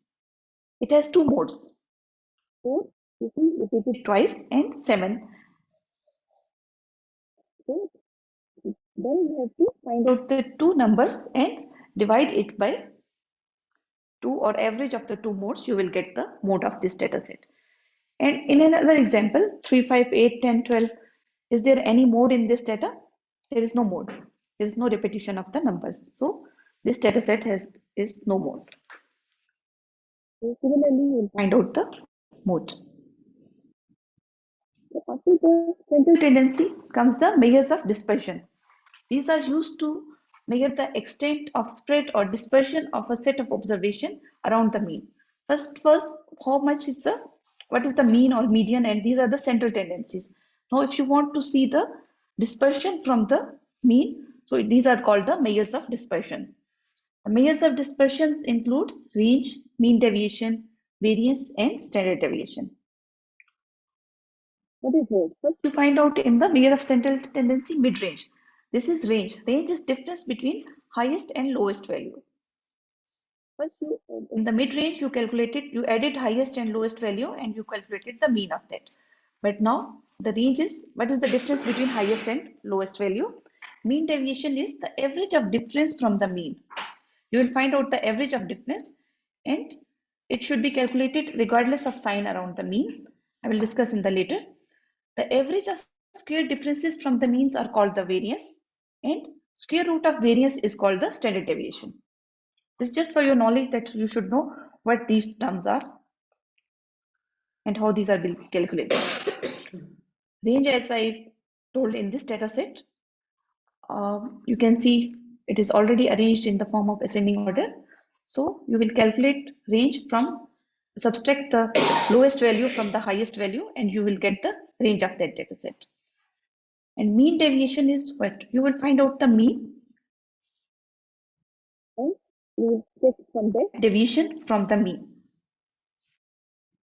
it has two modes. 4 repeated twice and 7. So then you have to find out the two numbers and divide it by 2 or average of the two modes, you will get the mode of this data set. And in another example, 3, 5, 8, 10, 12, is there any mode in this data? There is no mode. There is no repetition of the numbers. So this data set is no mode. So similarly, you will find out the mode. After the central tendency comes the measures of dispersion. These are used to measure the extent of spread or dispersion of a set of observation around the mean. First was what is the mean or median, and these are the central tendencies. Now if you want to see the dispersion from the mean, so these are called the measures of dispersion. The measures of dispersions includes range, mean deviation, variance and standard deviation. What is range? First you find out in the measure of central tendency mid-range. This is range. Range is difference between highest and lowest value. First, in the mid-range, you added highest and lowest value and you calculated the mean of that. But now the range is, what is the difference between highest and lowest value? Mean deviation is the average of difference from the mean. You will find out the average of difference and it should be calculated regardless of sign around the mean. I will discuss in the later. The average of square differences from the means are called the variance, and square root of variance is called the standard deviation. This is just for your knowledge that you should know what these terms are and how these are being calculated. Range, as I told in this data set, you can see it is already arranged in the form of ascending order. So you will calculate range from, subtract the lowest value from the highest value, and you will get the range of that data set. And mean deviation is what? You will find out the mean, and you will check from that deviation from the mean.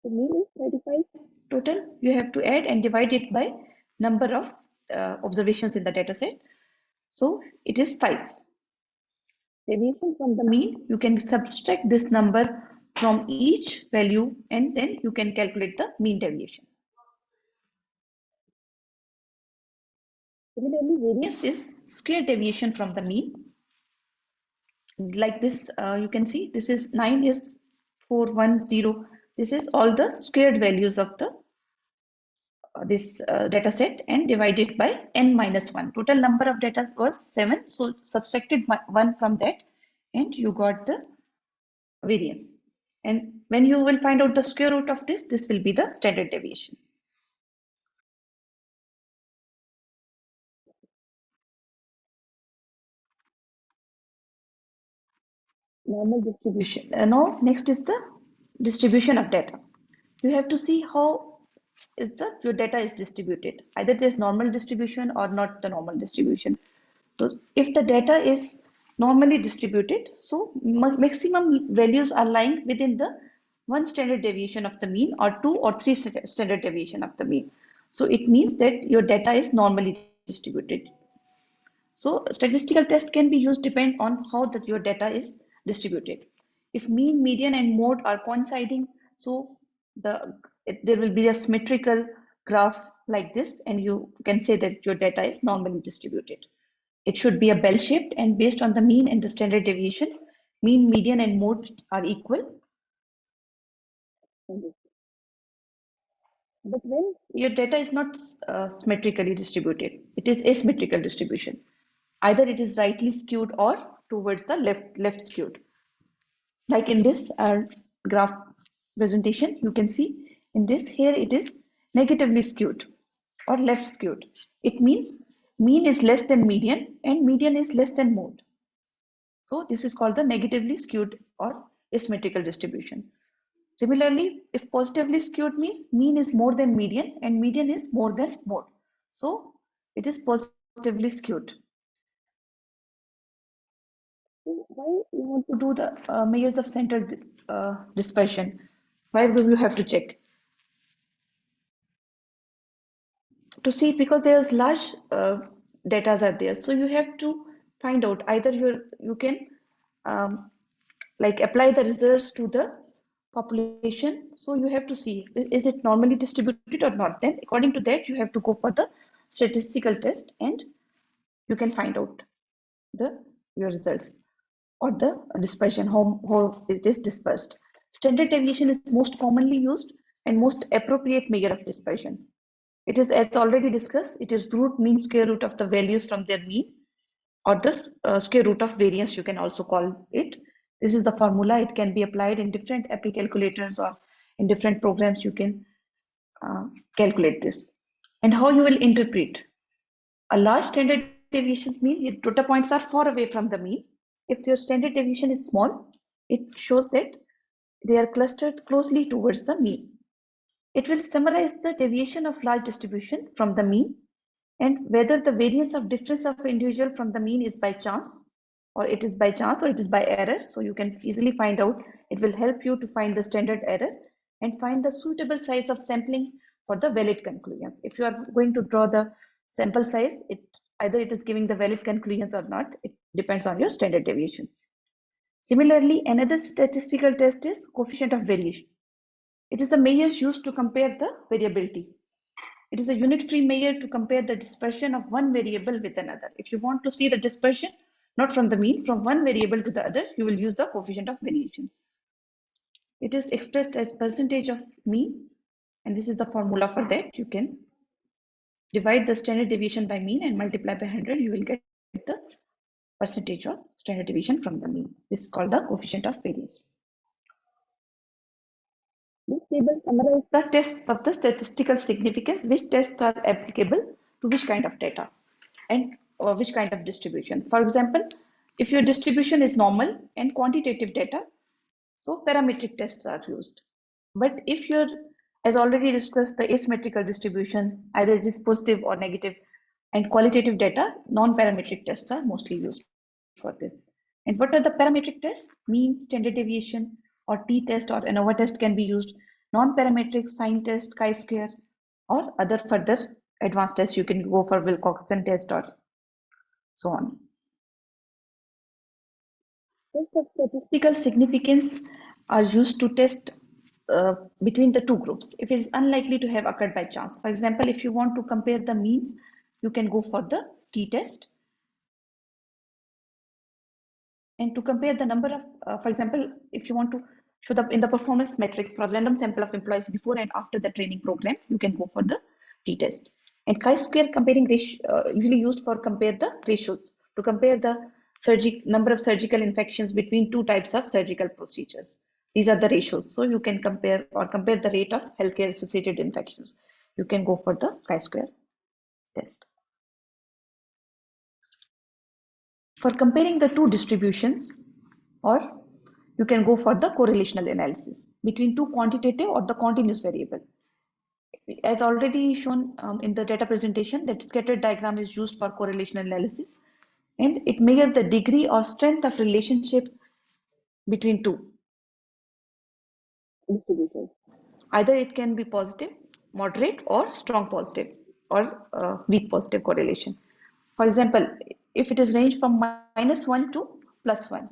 The mean is 35 total. You have to add and divide it by number of observations in the data set. So it is 5. Deviation from the mean, you can subtract this number from each value, and then you can calculate the mean deviation. Similarly, variance is square deviation from the mean. Like this, you can see this is 9 is 410. This is all the squared values of the this data set, and divided by n minus 1. Total number of data was 7, so subtracted 1 from that, and you got the variance. And when you will find out the square root of this will be the standard deviation. Normal distribution. Now next is the distribution of data. You have to see how is your data is distributed. Either it is normal distribution or not the normal distribution. So if the data is normally distributed, so maximum values are lying within the 1 standard deviation of the mean, or 2 or 3 standard deviation of the mean. So it means that your data is normally distributed. So statistical test can be used depend on how your data is distributed. If mean, median, and mode are coinciding, so there will be a symmetrical graph like this, and you can say that your data is normally distributed. It should be a bell-shaped, and based on the mean and the standard deviation, mean, median, and mode are equal. But when your data is not symmetrically distributed, it is asymmetrical distribution. Either it is rightly skewed or towards the left skewed. Like in this graph presentation, you can see in this here it is negatively skewed or left skewed. It means mean is less than median and median is less than mode. So this is called the negatively skewed or asymmetrical distribution. Similarly, if positively skewed means mean is more than median and median is more than mode. So it is positively skewed. Why you want to do the measures of centered dispersion? Why do you have to check? To see, because there's large data are there, so you have to find out either you can like apply the results to the population. So you have to see, is it normally distributed or not? Then according to that, you have to go for the statistical test, and you can find out your results or the dispersion, how it is dispersed. Standard deviation is most commonly used and most appropriate measure of dispersion. It is, as already discussed, it is root mean square root of the values from their mean, or the square root of variance, you can also call it. This is the formula. It can be applied in different API calculators or in different programs. You can calculate this. And how you will interpret. A large standard deviations mean your data points are far away from the mean. If your standard deviation is small, it shows that they are clustered closely towards the mean. It will summarize the deviation of large distribution from the mean, and whether the variance of difference of individual from the mean is by chance, or it is by chance, or it is by error. So you can easily find out. It will help you to find the standard error and find the suitable size of sampling for the valid conclusions. If you are going to draw the sample size, either it is giving the valid conclusions or not. It depends on your standard deviation. Similarly, another statistical test is coefficient of variation. It is a measure used to compare the variability. It is a unit-free measure to compare the dispersion of one variable with another. If you want to see the dispersion, not from the mean, from one variable to the other, you will use the coefficient of variation. It is expressed as percentage of mean, and this is the formula for that. You can divide the standard deviation by mean and multiply by 100, you will get the percentage of standard deviation from the mean. This is called the coefficient of variance. This table summarizes the tests of the statistical significance, which tests are applicable to which kind of data and which kind of distribution. For example, if your distribution is normal and quantitative data, so parametric tests are used. But if you're, as already discussed, the asymmetrical distribution, either it is positive or negative, and qualitative data, non-parametric tests are mostly used for this. And what are the parametric tests? Mean, standard deviation, or t-test or ANOVA test can be used. Non-parametric, sign test, chi-square, or other further advanced tests. You can go for Wilcoxon test or so on. Tests of statistical significance are used to test between the two groups if it is unlikely to have occurred by chance. For example, if you want to compare the means, you can go for the t-test. And to compare the number of, for example, if you want to show in the performance metrics for a random sample of employees before and after the training program, you can go for the t-test. And chi-square comparing ratio usually used for compare the ratios to compare the number of surgical infections between two types of surgical procedures. These are the ratios. So you can compare the rate of healthcare associated infections. You can go for the chi-square test. For comparing the two distributions, or you can go for the correlational analysis between two quantitative or the continuous variable. As already shown in the data presentation, that scatter diagram is used for correlational analysis, and it measures the degree or strength of relationship between two distributions. Either it can be positive, moderate, or strong positive, or weak positive correlation. For example, if it is range from -1 to +1.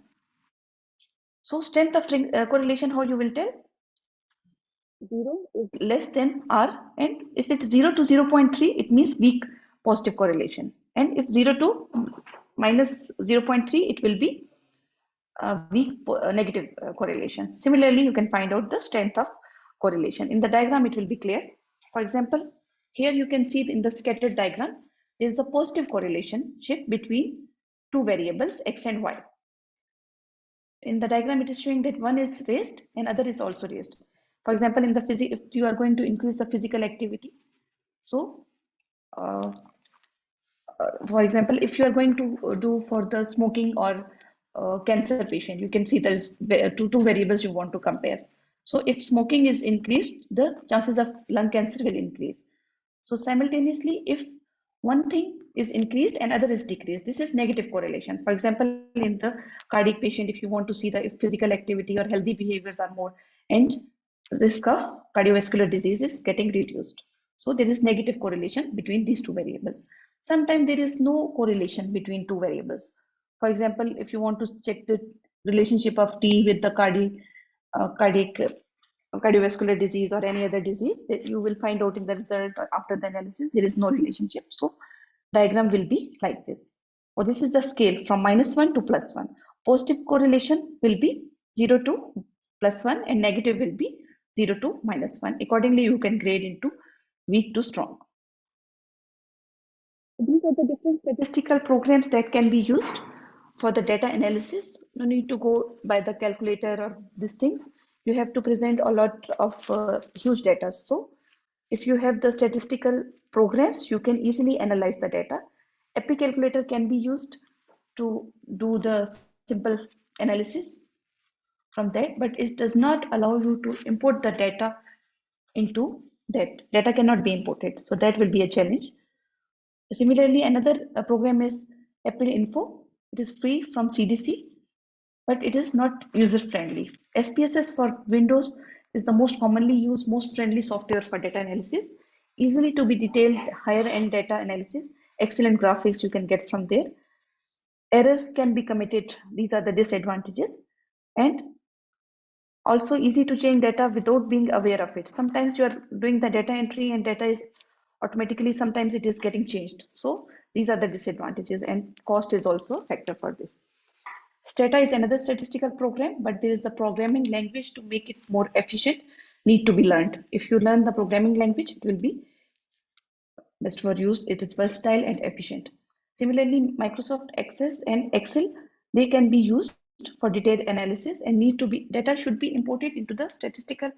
So strength of correlation, how you will tell? 0 is less than R, and if it's 0 to 0.3, it means weak positive correlation. And if 0 to minus 0.3, it will be weak negative correlation. Similarly, you can find out the strength of correlation. In the diagram, it will be clear. For example, here you can see in the scattered diagram, there is a positive correlation between two variables, x and y. In the diagram, it is showing that one is raised and other is also raised. For example, in the physics, if you are going to increase the physical activity, so for example, if you are going to do for the smoking or cancer patient, you can see there is two variables you want to compare. So if smoking is increased, the chances of lung cancer will increase. So simultaneously, if one thing is increased and other is decreased, this is negative correlation. For example, in the cardiac patient, if you want to see the physical activity or healthy behaviors are more, and risk of cardiovascular disease is getting reduced. So there is negative correlation between these two variables. Sometimes there is no correlation between two variables. For example, if you want to check the relationship of T with the cardiovascular disease or any other disease, that you will find out in the result after the analysis there is no relationship. So diagram will be like this. Or this is the scale from -1 to +1. Positive correlation will be 0 to +1 and negative will be 0 to -1. Accordingly, you can grade into weak to strong. These are the different statistical programs that can be used for the data analysis. No need to go by the calculator or these things. You have to present a lot of huge data. So if you have the statistical programs, you can easily analyze the data. Epi calculator can be used to do the simple analysis from that, but it does not allow you to import the data into that. Data cannot be imported. So that will be a challenge. Similarly, another program is Epi Info. It is free from CDC, but it is not user-friendly. SPSS for Windows is the most commonly used, most friendly software for data analysis. Easily to be detailed, higher-end data analysis. Excellent graphics you can get from there. Errors can be committed. These are the disadvantages. And also easy to change data without being aware of it. Sometimes you are doing the data entry and data is automatically, sometimes it is getting changed. So these are the disadvantages, and cost is also a factor for this. Stata is another statistical program, but there is the programming language to make it more efficient, need to be learned. If you learn the programming language, it will be Best for use, it is versatile and efficient. Similarly, Microsoft Access and Excel, they can be used for detailed analysis and data should be imported into the statistical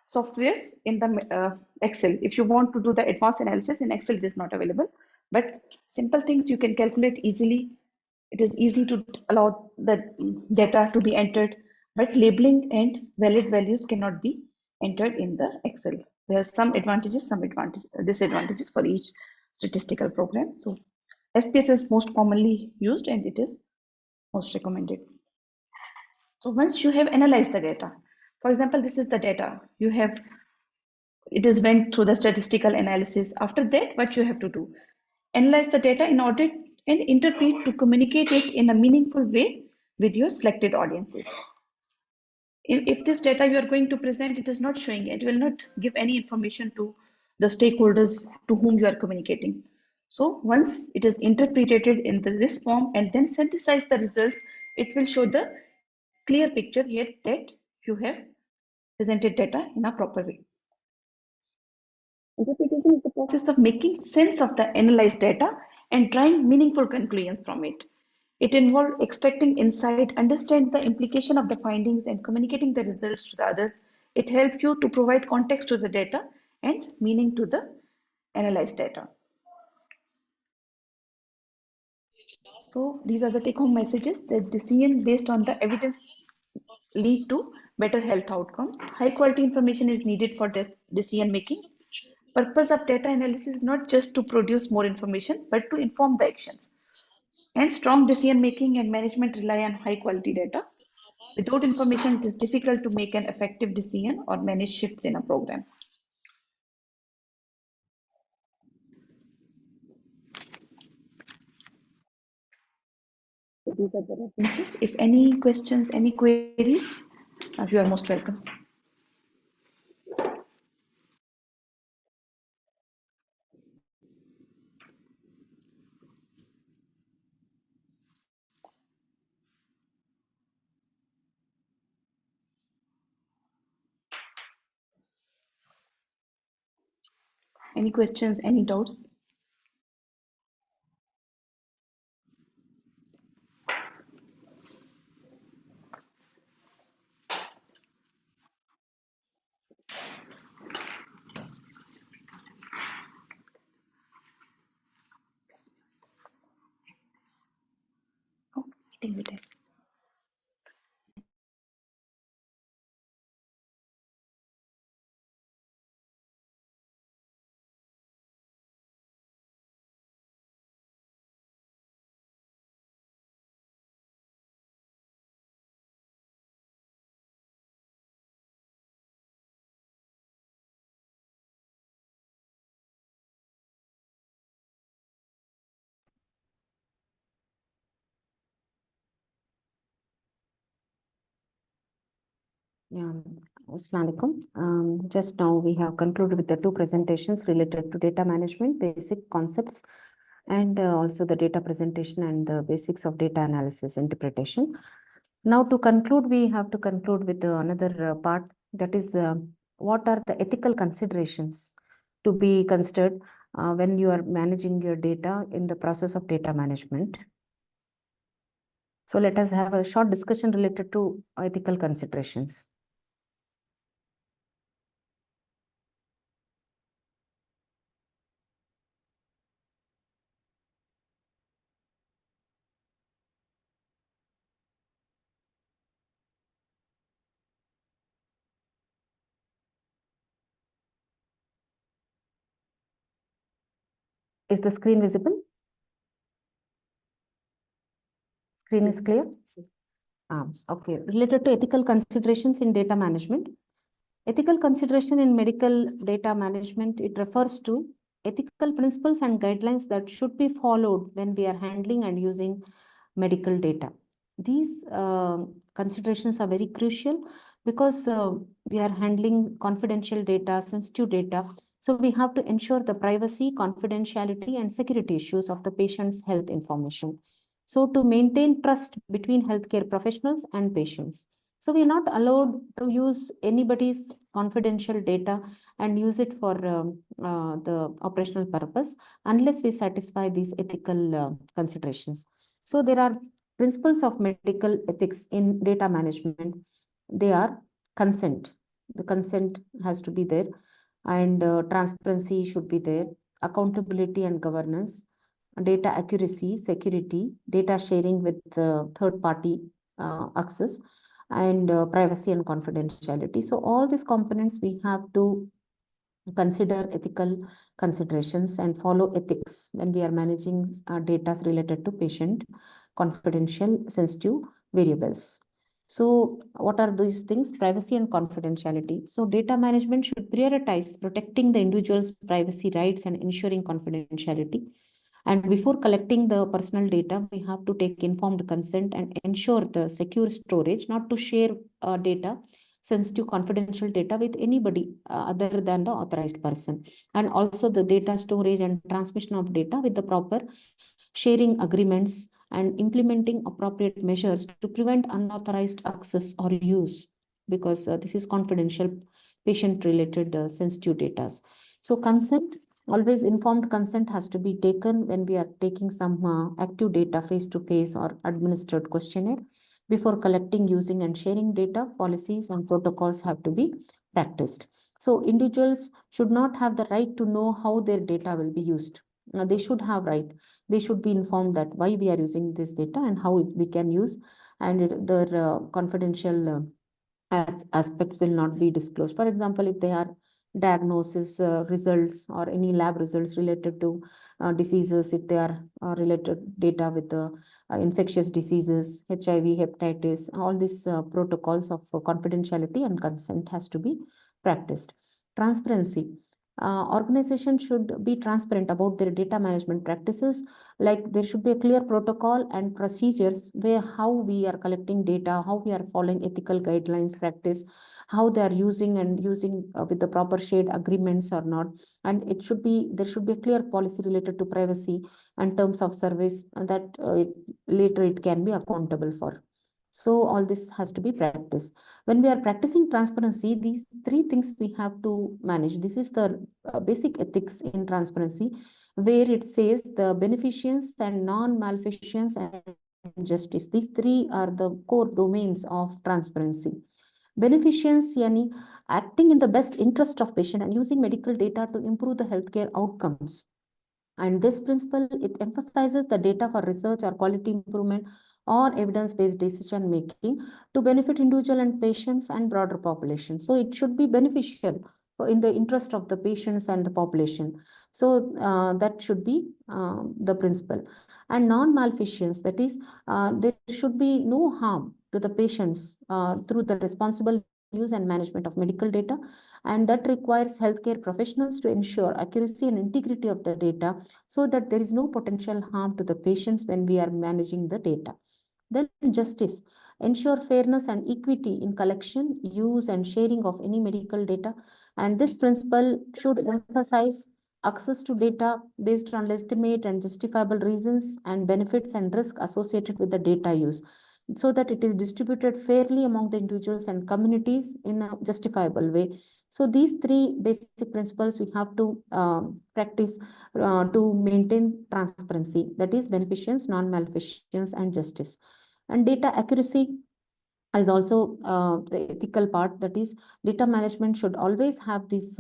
softwares in the Excel. If you want to do the advanced analysis in Excel, it is not available. But simple things you can calculate easily. It is easy to allow the data to be entered, but labeling and valid values cannot be entered in the Excel. There are some advantages, disadvantages for each statistical program. So SPS is most commonly used and it is most recommended. So once you have analyzed the data, for example, this is the data it is went through the statistical analysis. After that, what you have to do? Analyze the data in order and interpret to communicate it in a meaningful way with your selected audiences. If this data you are going to present, it is not showing, it will not give any information to the stakeholders to whom you are communicating. So once it is interpreted in this form and then synthesize the results, it will show the clear picture here that you have presented data in a proper way. Interpretation is the process of making sense of the analyzed data and drawing meaningful conclusions from it. It involves extracting insight, understand the implication of the findings, and communicating the results to the others. It helps you to provide context to the data and meaning to the analyzed data. So these are the take-home messages. The decision based on the evidence lead to better health outcomes. High quality information is needed for decision making. Purpose of data analysis is not just to produce more information, but to inform the actions. And strong decision making and management rely on high quality data. Without information, it is difficult to make an effective decision or manage shifts in a program. So these are the references. If any questions, any queries, you are most welcome. Any questions, any doubts? Oh, meeting with it. Yeah, Assalamu alaikum. Just now we have concluded with the two presentations related to data management, basic concepts, and also the data presentation and the basics of data analysis interpretation. Now to conclude, we have to conclude with another part, that is what are the ethical considerations to be considered when you are managing your data in the process of data management. So let us have a short discussion related to ethical considerations. Is the screen visible? Screen is clear? Okay. Related to ethical considerations in data management. Ethical consideration in medical data management, it refers to ethical principles and guidelines that should be followed when we are handling and using medical data. These considerations are very crucial because we are handling confidential data, sensitive data. So we have to ensure the privacy, confidentiality, and security issues of the patient's health information. So to maintain trust between healthcare professionals and patients. So we are not allowed to use anybody's confidential data and use it for the operational purpose unless we satisfy these ethical considerations. So there are principles of medical ethics in data management. They are consent. The consent has to be there, and transparency should be there, accountability and governance, data accuracy, security, data sharing with third party access, and privacy and confidentiality. So all these components we have to consider ethical considerations and follow ethics when we are managing data related to patient confidential sensitive variables. So what are these things? Privacy and confidentiality. So data management should prioritize protecting the individual's privacy rights and ensuring confidentiality. And before collecting the personal data, we have to take informed consent and ensure the secure storage, not to share data, sensitive confidential data with anybody other than the authorized person. And also the data storage and transmission of data with the proper sharing agreements and implementing appropriate measures to prevent unauthorized access or use, because this is confidential patient related sensitive data. So consent, always informed consent has to be taken when we are taking some active data face to face or administered questionnaire. Before collecting, using and sharing data, policies and protocols have to be practiced. So individuals should not have the right to know how their data will be used. They should have right. They should be informed that why we are using this data and how we can use, and their confidential aspects will not be disclosed. For example, if they are diagnosis results or any lab results related to diseases, if they are related data with the infectious diseases, HIV, hepatitis, all these protocols of confidentiality and consent has to be practiced. Transparency. Organization should be transparent about their data management practices. Like there should be a clear protocol and procedures where how we are collecting data, how we are following ethical guidelines practice, how they are using and using with the proper shared agreements or not. And it should be, there should be a clear policy related to privacy and terms of service that later it can be accountable for. So all this has to be practiced. When we are practicing transparency, these three things we have to manage. This is the basic ethics in transparency, where it says the beneficence and non-maleficence and justice. These three are the core domains of transparency. Beneficence, yani acting in the best interest of patient and using medical data to improve the healthcare outcomes. And this principle, it emphasizes the data for research or quality improvement or evidence-based decision making to benefit individual and patients and broader population. So it should be beneficial in the interest of the patients and the population. So that should be the principle. And non-malfeasance, that is, there should be no harm to the patients through the responsible use and management of medical data, and that requires healthcare professionals to ensure accuracy and integrity of the data so that there is no potential harm to the patients when we are managing the data. Then justice, ensure fairness and equity in collection, use and sharing of any medical data. And this principle should emphasize access to data based on legitimate and justifiable reasons and benefits and risk associated with the data use, so that it is distributed fairly among the individuals and communities in a justifiable way. So these three basic principles we have to practice to maintain transparency, that is beneficence, non-maleficence, and justice. And data accuracy is also the ethical part, that is data management should always have these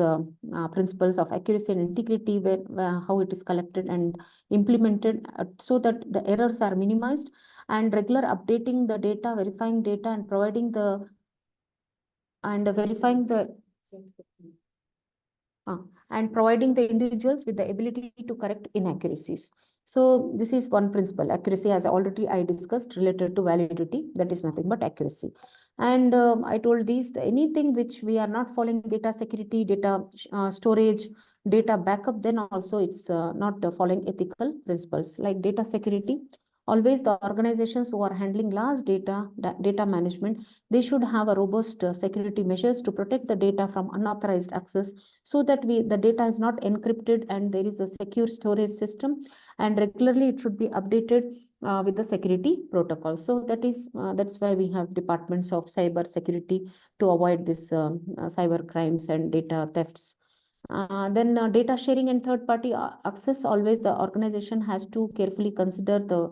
principles of accuracy and integrity, where how it is collected and implemented so that the errors are minimized, and regular updating the data, verifying data, and verifying the and providing the individuals with the ability to correct inaccuracies. So this is one principle. Accuracy, as already I discussed, related to validity, that is nothing but accuracy. And I told these, anything which we are not following data security, data storage, data backup, then also it's not following ethical principles. Like data security, Always the organizations who are handling large data management, they should have a robust security measures to protect the data from unauthorized access, so that the data is not encrypted and there is a secure storage system, and regularly it should be updated with the security protocol. So that's why we have departments of cyber security to avoid this cyber crimes and data thefts. Then data sharing and third party access, always the organization has to carefully consider the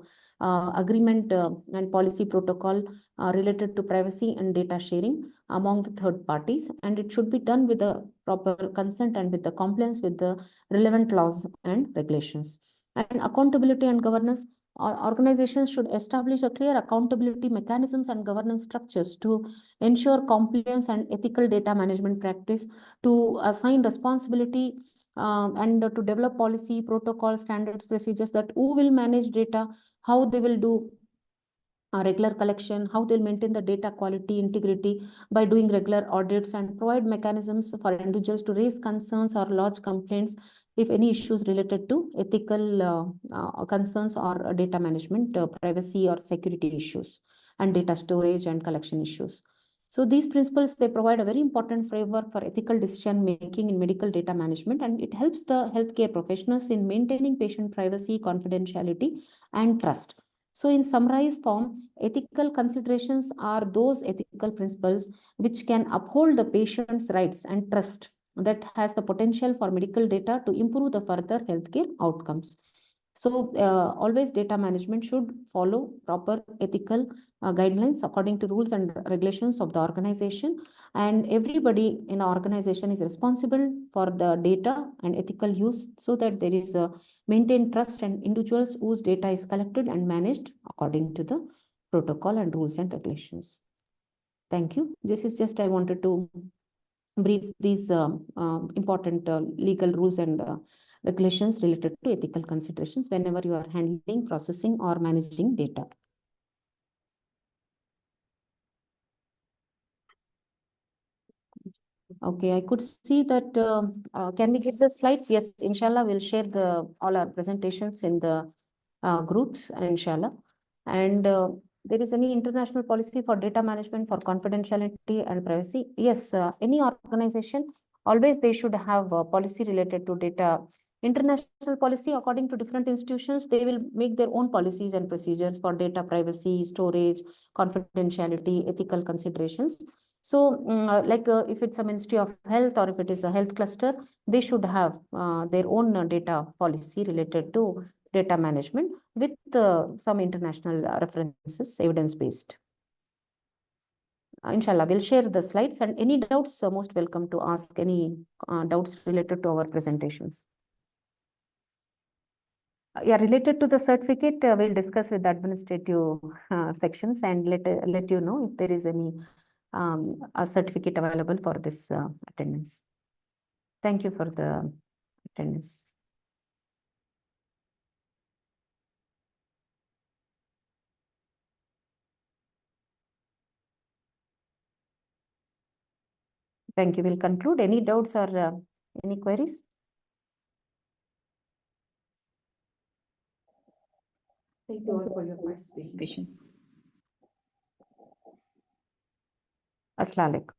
agreement and policy protocol related to privacy and data sharing among the third parties, and it should be done with the proper consent and with the compliance with the relevant laws and regulations. And accountability and governance, organizations should establish a clear accountability mechanisms and governance structures to ensure compliance and ethical data management practice, to assign responsibility and to develop policy, protocol, standards, procedures, that who will manage data, how they will do regular collection, how they'll maintain the data quality, integrity by doing regular audits, and provide mechanisms for individuals to raise concerns or lodge complaints if any issues related to ethical concerns or data management, privacy or security issues, and data storage and collection issues. So these principles, they provide a very important framework for ethical decision making in medical data management, and it helps the healthcare professionals in maintaining patient privacy, confidentiality, and trust. So in summarized form, ethical considerations are those ethical principles which can uphold the patient's rights and trust, that has the potential for medical data to improve the further healthcare outcomes. So always data management should follow proper ethical guidelines according to rules and regulations of the organization, and everybody in the organization is responsible for the data and ethical use, so that there is a maintained trust and individuals whose data is collected and managed according to the protocol and rules and regulations. Thank you. This is just I wanted to brief these important legal rules and regulations related to ethical considerations whenever you are handling, processing, or managing data. Okay, I could see that. Can we get the slides? Yes, inshallah, we'll share all our presentations in the groups, inshallah. And there is any international policy for data management for confidentiality and privacy? Yes, any organization, always they should have a policy related to data. International policy, according to different institutions, they will make their own policies and procedures for data privacy, storage, confidentiality, ethical considerations. So, if it's a Ministry of Health or if it is a health cluster, they should have their own data policy related to data management with some international references, evidence-based. Inshallah, we'll share the slides, and any doubts, most welcome to ask any doubts related to our presentations. Yeah, related to the certificate, we'll discuss with the administrative sections and let you know if there is any a certificate available for this attendance. Thank you for the attendance. Thank you. We'll conclude. Any doubts or any queries? Thank you all for your participation. Assalamu alaikum.